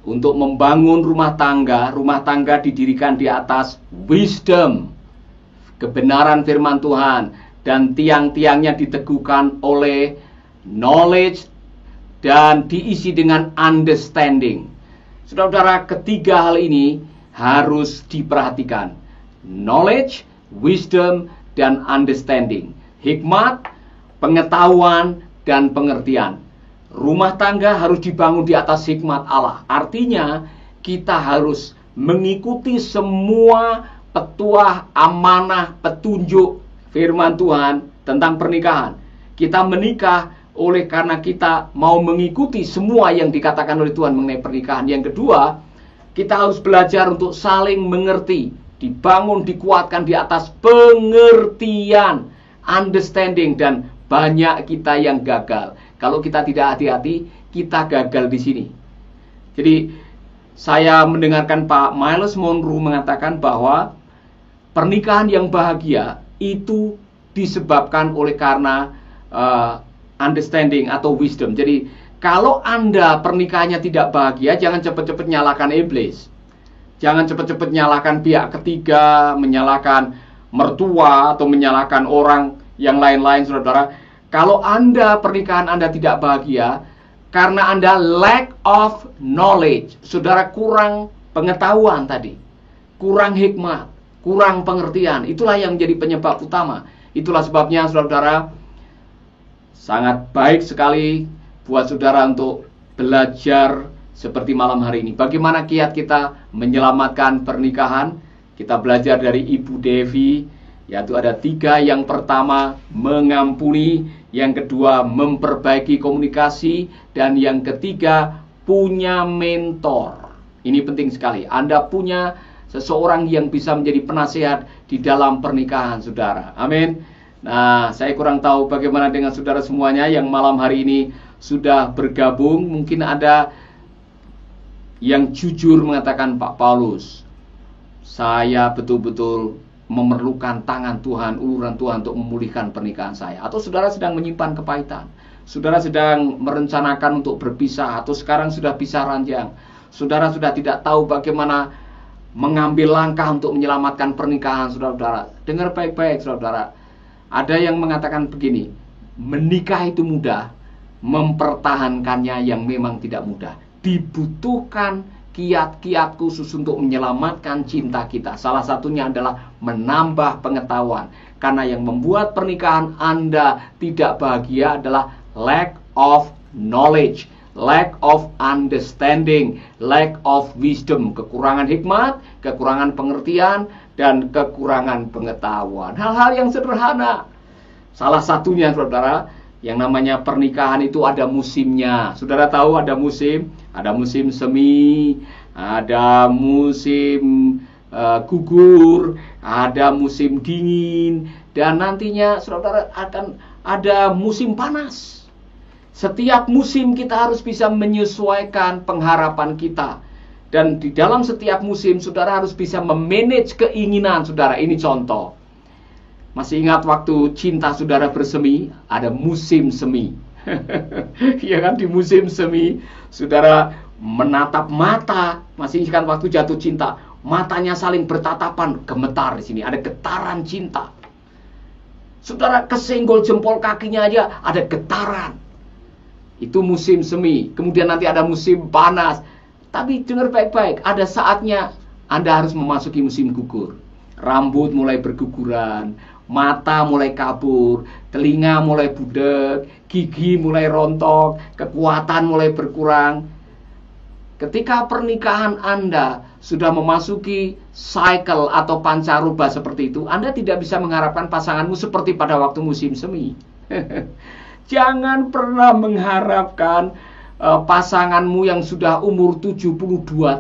Untuk membangun rumah tangga didirikan di atas wisdom, kebenaran firman Tuhan, dan tiang-tiangnya diteguhkan oleh knowledge dan diisi dengan understanding. Saudara-saudara, ketiga hal ini harus diperhatikan. Knowledge, wisdom, dan understanding. Hikmat, pengetahuan, dan pengertian. Rumah tangga harus dibangun di atas hikmat Allah. Artinya, kita harus mengikuti semua petuah, amanah, petunjuk firman Tuhan tentang pernikahan. Kita menikah oleh karena kita mau mengikuti semua yang dikatakan oleh Tuhan mengenai pernikahan. Yang kedua, kita harus belajar untuk saling mengerti, dibangun, dikuatkan di atas pengertian, understanding, dan banyak kita yang gagal. Kalau kita tidak hati-hati, kita gagal di sini. Jadi, saya mendengarkan Pak Myles Monroe mengatakan bahwa pernikahan yang bahagia itu disebabkan oleh karena understanding atau wisdom. Jadi, kalau Anda pernikahannya tidak bahagia, jangan cepat-cepat nyalakan iblis. Jangan cepat-cepat nyalakan pihak ketiga, menyalahkan mertua, atau menyalahkan orang yang lain-lain, saudara. Kalau Anda, pernikahan Anda tidak bahagia, karena Anda lack of knowledge. Saudara kurang pengetahuan tadi. Kurang hikmat, kurang pengertian. Itulah yang menjadi penyebab utama. Itulah sebabnya, saudara, sangat baik sekali buat saudara untuk belajar seperti malam hari ini. Bagaimana kiat kita menyelamatkan pernikahan? Kita belajar dari Ibu Devi, yaitu ada 3. Yang pertama, mengampuni. Yang kedua, memperbaiki komunikasi. Dan yang ketiga, punya mentor. Ini penting sekali. Anda punya seseorang yang bisa menjadi penasehat di dalam pernikahan saudara. Amin. Nah, saya kurang tahu bagaimana dengan saudara semuanya yang malam hari ini sudah bergabung. Mungkin ada yang jujur mengatakan, Pak Paulus, saya betul-betul memerlukan tangan Tuhan, uluran Tuhan untuk memulihkan pernikahan saya. Atau saudara sedang menyimpan kepahitan, saudara sedang merencanakan untuk berpisah, atau sekarang sudah pisah ranjang. Saudara sudah tidak tahu bagaimana mengambil langkah untuk menyelamatkan pernikahan saudara-saudara. Dengar baik-baik saudara. Ada yang mengatakan begini, menikah itu mudah, mempertahankannya yang memang tidak mudah. Dibutuhkan kiat-kiat khusus untuk menyelamatkan cinta kita. Salah satunya adalah menambah pengetahuan. Karena yang membuat pernikahan Anda tidak bahagia adalah lack of knowledge, lack of understanding, lack of wisdom, kekurangan hikmat, kekurangan pengertian, dan kekurangan pengetahuan. Hal-hal yang sederhana. Salah satunya, saudara, yang namanya pernikahan itu ada musimnya. Saudara tahu ada musim semi, ada musim gugur, ada musim dingin, dan nantinya saudara akan ada musim panas. Setiap musim kita harus bisa menyesuaikan pengharapan kita. Dan di dalam setiap musim saudara harus bisa memanage keinginan saudara. Ini contoh. Masih ingat waktu cinta saudara bersemi, ada musim semi. Ya kan, di musim semi saudara menatap mata. Masih ingat waktu jatuh cinta, matanya saling bertatapan, gemetar di sini, ada getaran cinta. Saudara kesenggol jempol kakinya aja ada getaran. Itu musim semi. Kemudian nanti ada musim panas. Tapi dengar baik-baik, ada saatnya Anda harus memasuki musim gugur. Rambut mulai berguguran, mata mulai kabur, telinga mulai budek, gigi mulai rontok, kekuatan mulai berkurang. Ketika pernikahan Anda sudah memasuki cycle atau pancaroba seperti itu, Anda tidak bisa mengharapkan pasanganmu seperti pada waktu musim semi. Jangan pernah mengharapkan pasanganmu yang sudah umur 72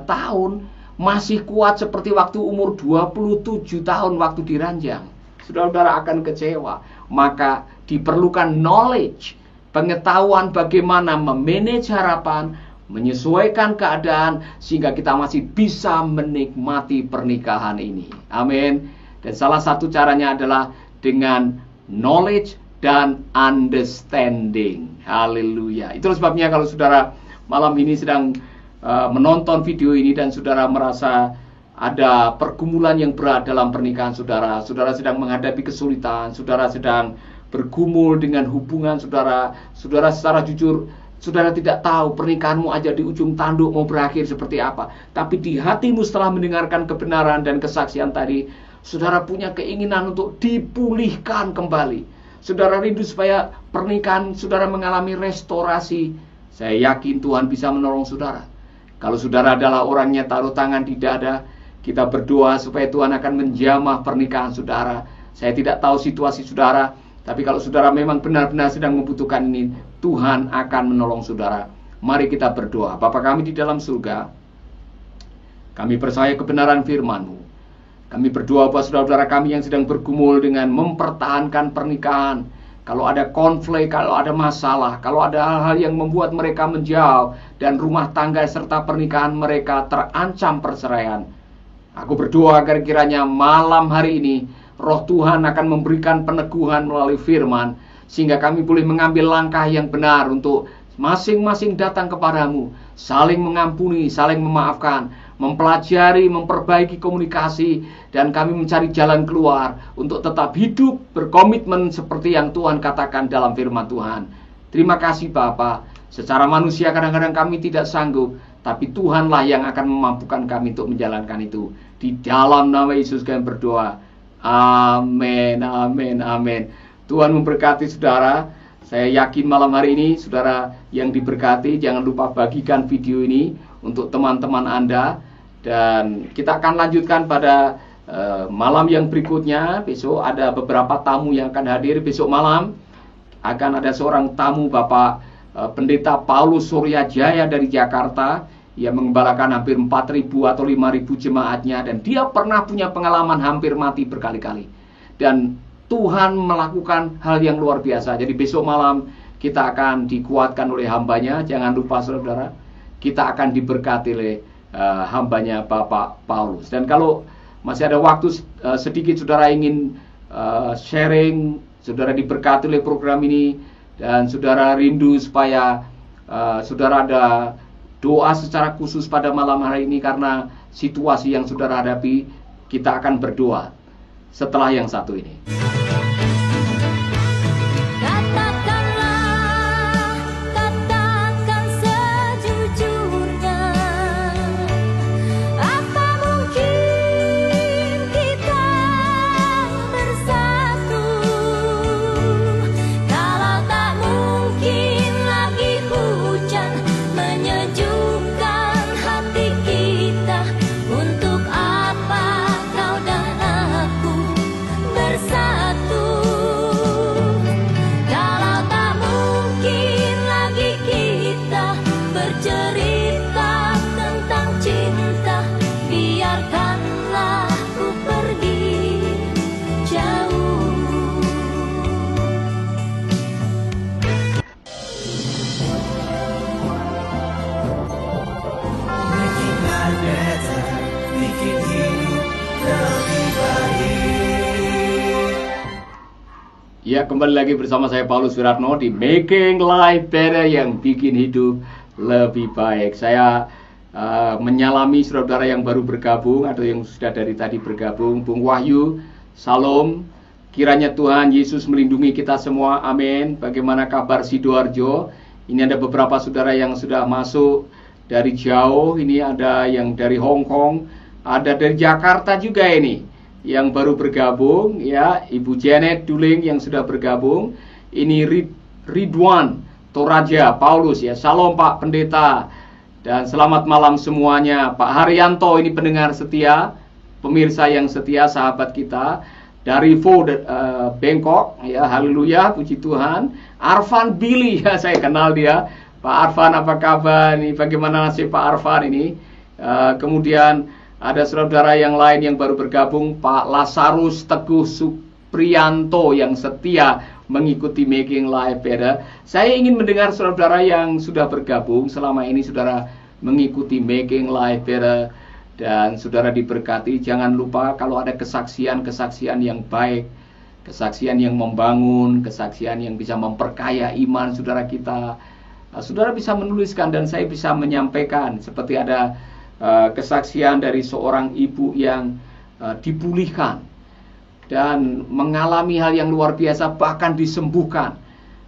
tahun masih kuat seperti waktu umur 27 tahun waktu diranjang. Saudara-saudara akan kecewa. Maka diperlukan knowledge, pengetahuan bagaimana memanage harapan, menyesuaikan keadaan sehingga kita masih bisa menikmati pernikahan ini. Amin. Dan salah satu caranya adalah dengan knowledge dan understanding. Haleluya. Itulah sebabnya kalau saudara malam ini sedang menonton video ini dan saudara merasa ada pergumulan yang berat dalam pernikahan saudara, saudara sedang menghadapi kesulitan, saudara sedang bergumul dengan hubungan saudara, saudara secara jujur, saudara tidak tahu pernikahanmu aja di ujung tanduk mau berakhir seperti apa. Tapi di hatimu setelah mendengarkan kebenaran dan kesaksian tadi, saudara punya keinginan untuk dipulihkan kembali. Saudara rindu supaya pernikahan saudara mengalami restorasi. Saya yakin Tuhan bisa menolong saudara. Kalau saudara adalah orangnya taruh tangan di dada, kita berdoa supaya Tuhan akan menjamah pernikahan saudara. Saya tidak tahu situasi saudara, tapi kalau saudara memang benar-benar sedang membutuhkan ini, Tuhan akan menolong saudara. Mari kita berdoa. Bapa kami di dalam surga, kami percaya kebenaran firman-Mu. Kami berdoa buat saudara-saudara kami yang sedang bergumul dengan mempertahankan pernikahan. Kalau ada konflik, kalau ada masalah, kalau ada hal-hal yang membuat mereka menjauh dan rumah tangga serta pernikahan mereka terancam perceraian, aku berdoa agar kiranya malam hari ini Roh Tuhan akan memberikan peneguhan melalui firman, sehingga kami boleh mengambil langkah yang benar untuk masing-masing datang kepadamu, saling mengampuni, saling memaafkan, mempelajari, memperbaiki komunikasi, dan kami mencari jalan keluar untuk tetap hidup berkomitmen seperti yang Tuhan katakan dalam firman Tuhan. Terima kasih Bapa. Secara manusia kadang-kadang kami tidak sanggup, tapi Tuhanlah yang akan memampukan kami untuk menjalankan itu. Di dalam nama Yesus kami berdoa. Amin, amin, amin. Tuhan memberkati saudara. Saya yakin malam hari ini saudara yang diberkati, jangan lupa bagikan video ini untuk teman-teman Anda. Dan kita akan lanjutkan pada malam yang berikutnya. Besok ada beberapa tamu yang akan hadir. Besok malam akan ada seorang tamu, Bapak Pendeta Paulus Suryajaya dari Jakarta. Ia mengembalakan hampir 4.000 atau 5.000 jemaatnya, dan dia pernah punya pengalaman hampir mati berkali-kali. Dan Tuhan melakukan hal yang luar biasa. Jadi besok malam kita akan dikuatkan oleh hambanya. Jangan lupa saudara, kita akan diberkati oleh hambanya Bapak Paulus. Dan kalau masih ada waktu sedikit saudara ingin sharing, saudara diberkati oleh program ini, dan saudara rindu supaya saudara ada doa secara khusus pada malam hari ini karena situasi yang saudara hadapi, kita akan berdoa setelah yang satu ini. Katakan sejujurnya, apa mungkin kita bersatu kalau tak mungkin lagi hujan life better, bikin hidup lebih baik. Ya, kembali lagi bersama saya Paulus Wiratno di Making Life Better yang bikin hidup lebih baik. Saya menyalami saudara yang baru bergabung atau yang sudah dari tadi bergabung. Bung Wahyu, salam. Kiranya Tuhan Yesus melindungi kita semua. Amin. Bagaimana kabar Sidoarjo? Ini ada beberapa saudara yang sudah masuk dari jauh. Ini ada yang dari Hong Kong, ada dari Jakarta juga ini yang baru bergabung, ya. Ibu Janet Duling yang sudah bergabung. Ini Ridwan Toraja Paulus, ya. Salam Pak Pendeta. Dan selamat malam semuanya. Pak Haryanto ini pendengar setia, pemirsa yang setia, sahabat kita dari Bangkok, ya. Haleluya, puji Tuhan. Arfan Billy, ya, saya kenal dia. Pak Arfan, apa kabar? Ini bagaimana nasib Pak Arfan ini? Kemudian ada saudara yang lain yang baru bergabung, Pak Lazarus Teguh Supriyanto yang setia mengikuti Making Life Better. Saya ingin mendengar saudara yang sudah bergabung selama ini, saudara mengikuti Making Life Better, dan saudara diberkati. Jangan lupa kalau ada kesaksian-kesaksian yang baik, kesaksian yang membangun, kesaksian yang bisa memperkaya iman saudara kita, saudara bisa menuliskan dan saya bisa menyampaikan. Seperti ada kesaksian dari seorang ibu yang dipulihkan dan mengalami hal yang luar biasa, bahkan disembuhkan.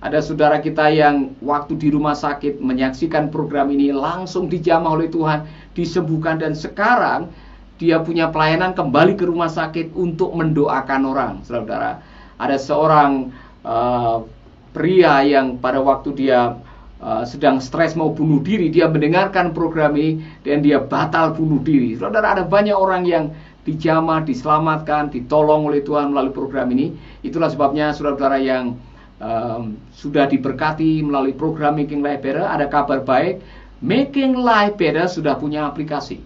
Ada saudara kita yang waktu di rumah sakit menyaksikan program ini langsung dijamah oleh Tuhan, disembuhkan, dan sekarang dia punya pelayanan kembali ke rumah sakit untuk mendoakan orang. Saudara, ada seorang pria yang pada waktu dia sedang stres mau bunuh diri, dia mendengarkan program ini dan dia batal bunuh diri. Saudara, ada banyak orang yang dijamah, diselamatkan, ditolong oleh Tuhan melalui program ini. Itulah sebabnya saudara-saudara yang sudah diberkati melalui program Making Life Better, ada kabar baik. Making Life Better sudah punya aplikasi.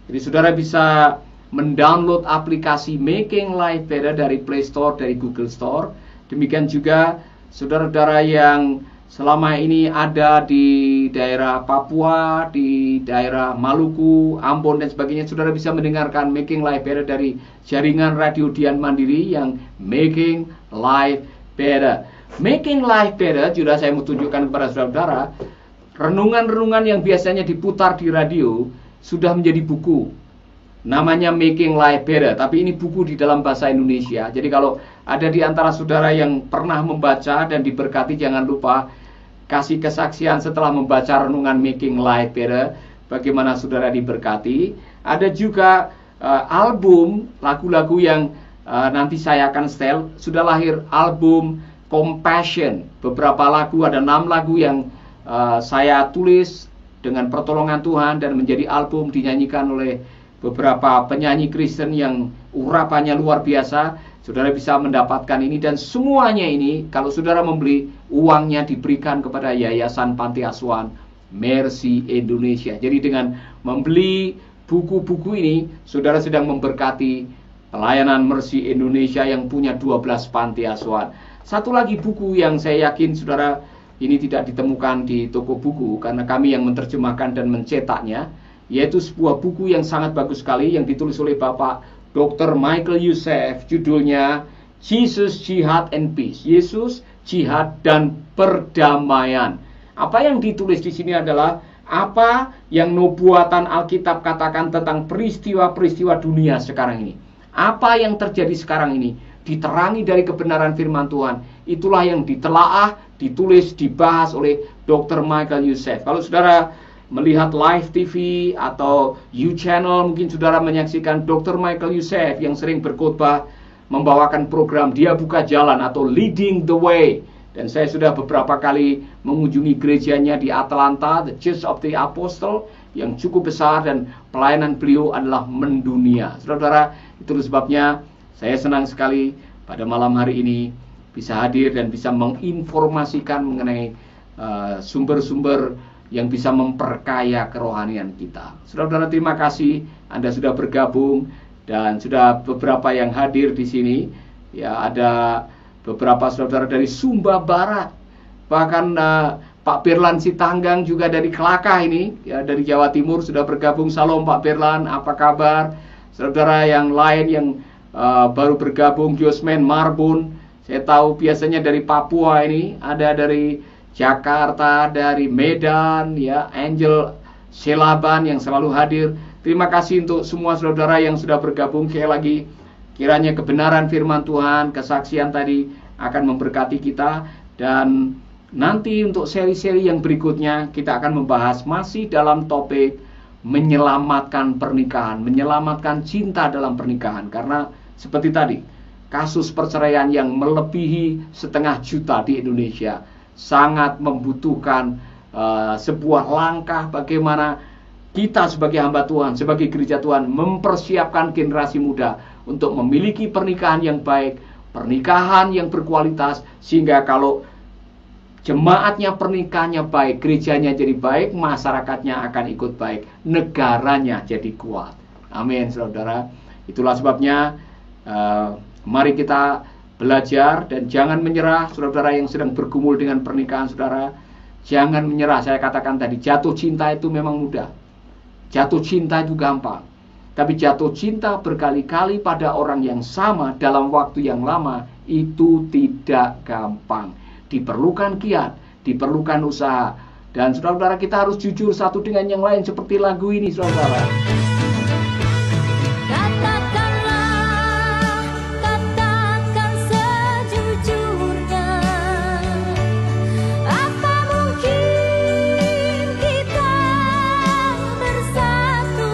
Jadi saudara bisa mendownload aplikasi Making Life Better dari Play Store, dari Google Store. Demikian juga saudara-saudara yang selama ini ada di daerah Papua, di daerah Maluku, Ambon dan sebagainya, saudara bisa mendengarkan Making Life Better dari jaringan radio Dian Mandiri yang Making Life Better. Making Life Better juga saya mau tunjukkan kepada saudara-saudara, renungan-renungan yang biasanya diputar di radio sudah menjadi buku. Namanya Making Life Better, tapi ini buku di dalam bahasa Indonesia. Jadi kalau ada di antara saudara yang pernah membaca dan diberkati, jangan lupa kasih kesaksian setelah membaca renungan Making Life Better, bagaimana saudara diberkati. Ada juga album lagu-lagu yang nanti saya akan setel. Sudah lahir album Compassion, beberapa lagu, ada 6 lagu yang saya tulis dengan pertolongan Tuhan dan menjadi album, dinyanyikan oleh beberapa penyanyi Kristen yang urapannya luar biasa. Saudara bisa mendapatkan ini, dan semuanya ini kalau saudara membeli, uangnya diberikan kepada Yayasan Panti Asuhan Mercy Indonesia. Jadi dengan membeli buku-buku ini, saudara sedang memberkati pelayanan Mercy Indonesia yang punya 12 panti asuhan. Satu lagi buku yang saya yakin saudara ini tidak ditemukan di toko buku karena kami yang menerjemahkan dan mencetaknya, yaitu sebuah buku yang sangat bagus sekali yang ditulis oleh Bapak Dr. Michael Youssef, judulnya Jesus, Jihad and Peace. Yesus, Jihad dan Perdamaian. Apa yang ditulis di sini adalah apa yang nubuatan Alkitab katakan tentang peristiwa-peristiwa dunia sekarang ini. Apa yang terjadi sekarang ini diterangi dari kebenaran firman Tuhan. Itulah yang ditelaah, ditulis, dibahas oleh Dr. Michael Youssef. Kalau saudara melihat live TV atau U-Channel, mungkin saudara menyaksikan Dr. Michael Youssef yang sering berkhotbah membawakan program Dia Buka Jalan atau Leading the Way. Dan saya sudah beberapa kali mengunjungi gerejanya di Atlanta, The Church of the Apostle, yang cukup besar, dan pelayanan beliau adalah mendunia. Saudara, itu sebabnya saya senang sekali pada malam hari ini bisa hadir dan bisa menginformasikan mengenai sumber-sumber yang bisa memperkaya kerohanian kita. Saudara-saudara, terima kasih Anda sudah bergabung dan sudah beberapa yang hadir di sini. Ya, ada beberapa saudara dari Sumba Barat, bahkan Pak Birlan Sitanggang juga dari Kelakah ini, ya, dari Jawa Timur sudah bergabung. Salam Pak Birlan, apa kabar? Saudara yang lain yang baru bergabung, Josmen Marbun, saya tahu biasanya dari Papua ini, ada dari Jakarta, dari Medan, ya, Angel Selaban yang selalu hadir. Terima kasih untuk semua saudara yang sudah bergabung. Sekali lagi, kiranya kebenaran firman Tuhan, kesaksian tadi akan memberkati kita. Dan nanti untuk seri-seri yang berikutnya kita akan membahas masih dalam topik menyelamatkan pernikahan, menyelamatkan cinta dalam pernikahan. Karena seperti tadi, kasus perceraian yang melebihi 500 juta di Indonesia sangat membutuhkan sebuah langkah bagaimana kita sebagai hamba Tuhan, sebagai gereja Tuhan mempersiapkan generasi muda untuk memiliki pernikahan yang baik, pernikahan yang berkualitas, sehingga kalau jemaatnya pernikahannya baik, gerejanya jadi baik, masyarakatnya akan ikut baik, negaranya jadi kuat. Amin, saudara. Itulah sebabnya mari kita belajar dan jangan menyerah, saudara yang sedang bergumul dengan pernikahan saudara. Jangan menyerah. Saya katakan tadi, jatuh cinta itu memang mudah, jatuh cinta itu gampang. Tapi jatuh cinta berkali-kali pada orang yang sama dalam waktu yang lama itu tidak gampang. Diperlukan giat, diperlukan usaha. Dan saudara-saudara, kita harus jujur satu dengan yang lain seperti lagu ini, saudara. Katakan sejujurnya, apa mungkin kita bersatu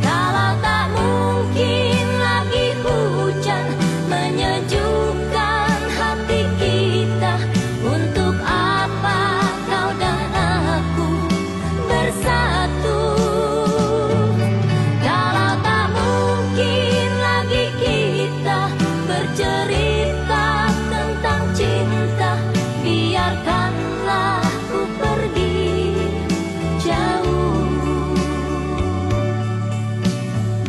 kalau tak mungkin lagi hujan menyejukkan hati kita? Untuk apa kau dan aku bersatu kalau tak mungkin lagi kita bercerita tentang cinta? Biarkanlah ku pergi jauh.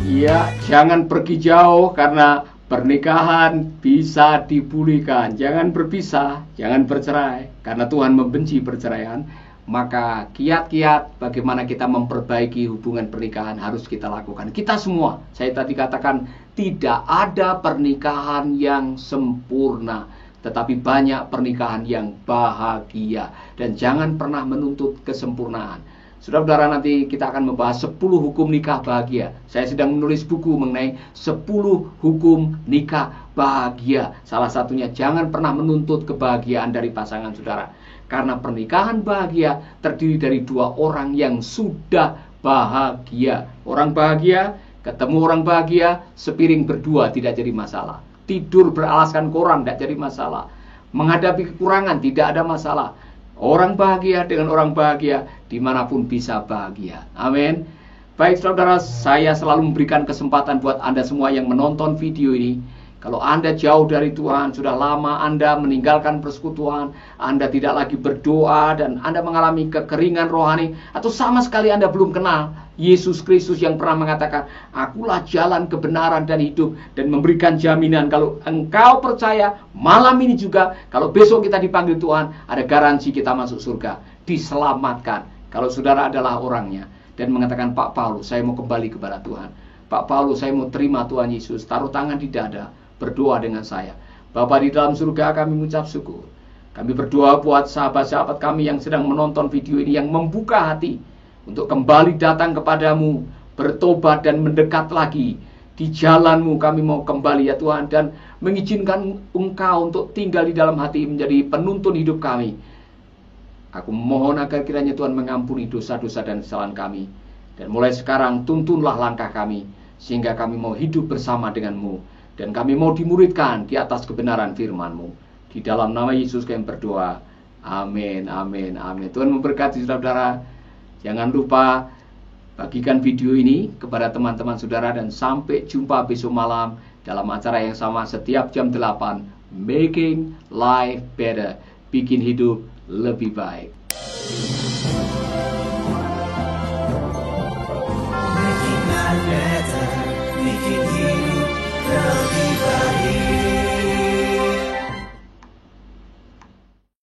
Ya, jangan pergi jauh karena pernikahan bisa dipulihkan. Jangan berpisah, jangan bercerai karena Tuhan membenci perceraian. Maka kiat-kiat bagaimana kita memperbaiki hubungan pernikahan harus kita lakukan. Kita semua, saya tadi katakan, tidak ada pernikahan yang sempurna, tetapi banyak pernikahan yang bahagia. Dan jangan pernah menuntut kesempurnaan. Saudara-saudara, nanti kita akan membahas 10 hukum nikah bahagia. Saya sedang menulis buku mengenai 10 hukum nikah bahagia. Salah satunya, jangan pernah menuntut kebahagiaan dari pasangan saudara. Karena pernikahan bahagia terdiri dari 2 orang yang sudah bahagia. Orang bahagia, ketemu orang bahagia, sepiring berdua tidak jadi masalah. Tidur beralaskan koran tidak jadi masalah. Menghadapi kekurangan tidak ada masalah. Orang bahagia dengan orang bahagia dimanapun bisa bahagia. Amin. Baik saudara, saya selalu memberikan kesempatan buat Anda semua yang menonton video ini. Kalau Anda jauh dari Tuhan, sudah lama Anda meninggalkan persekutuan, Anda tidak lagi berdoa, dan Anda mengalami kekeringan rohani, atau sama sekali Anda belum kenal Yesus Kristus yang pernah mengatakan, "Akulah jalan, kebenaran, dan hidup," dan memberikan jaminan kalau engkau percaya malam ini juga, kalau besok kita dipanggil Tuhan, ada garansi kita masuk surga, diselamatkan. Kalau saudara adalah orangnya dan mengatakan, "Pak Paulus, saya mau kembali kepada Tuhan. Pak Paulus, saya mau terima Tuhan Yesus. Taruh tangan di dada, berdoa dengan saya. Bapa di dalam surga, kami mengucap syukur. Kami berdoa buat sahabat-sahabat kami yang sedang menonton video ini, yang membuka hati untuk kembali datang kepadamu, bertobat dan mendekat lagi di jalanmu. Kami mau kembali ya Tuhan, dan mengizinkan Engkau untuk tinggal di dalam hati, menjadi penuntun hidup kami. Aku mohon agar kiranya Tuhan mengampuni dosa-dosa dan kesalahan kami. Dan mulai sekarang tuntunlah langkah kami, sehingga kami mau hidup bersama dengan-Mu. Dan kami mau dimuridkan di atas kebenaran firman-Mu. Di dalam nama Yesus kami berdoa. Amin, amin, amin. Tuhan memberkati saudara. Jangan lupa bagikan video ini kepada teman-teman saudara. Dan sampai jumpa besok malam dalam acara yang sama setiap jam 8. Making life better. Bikin hidup lebih baik. Making life better, bikin hidup lebih baik.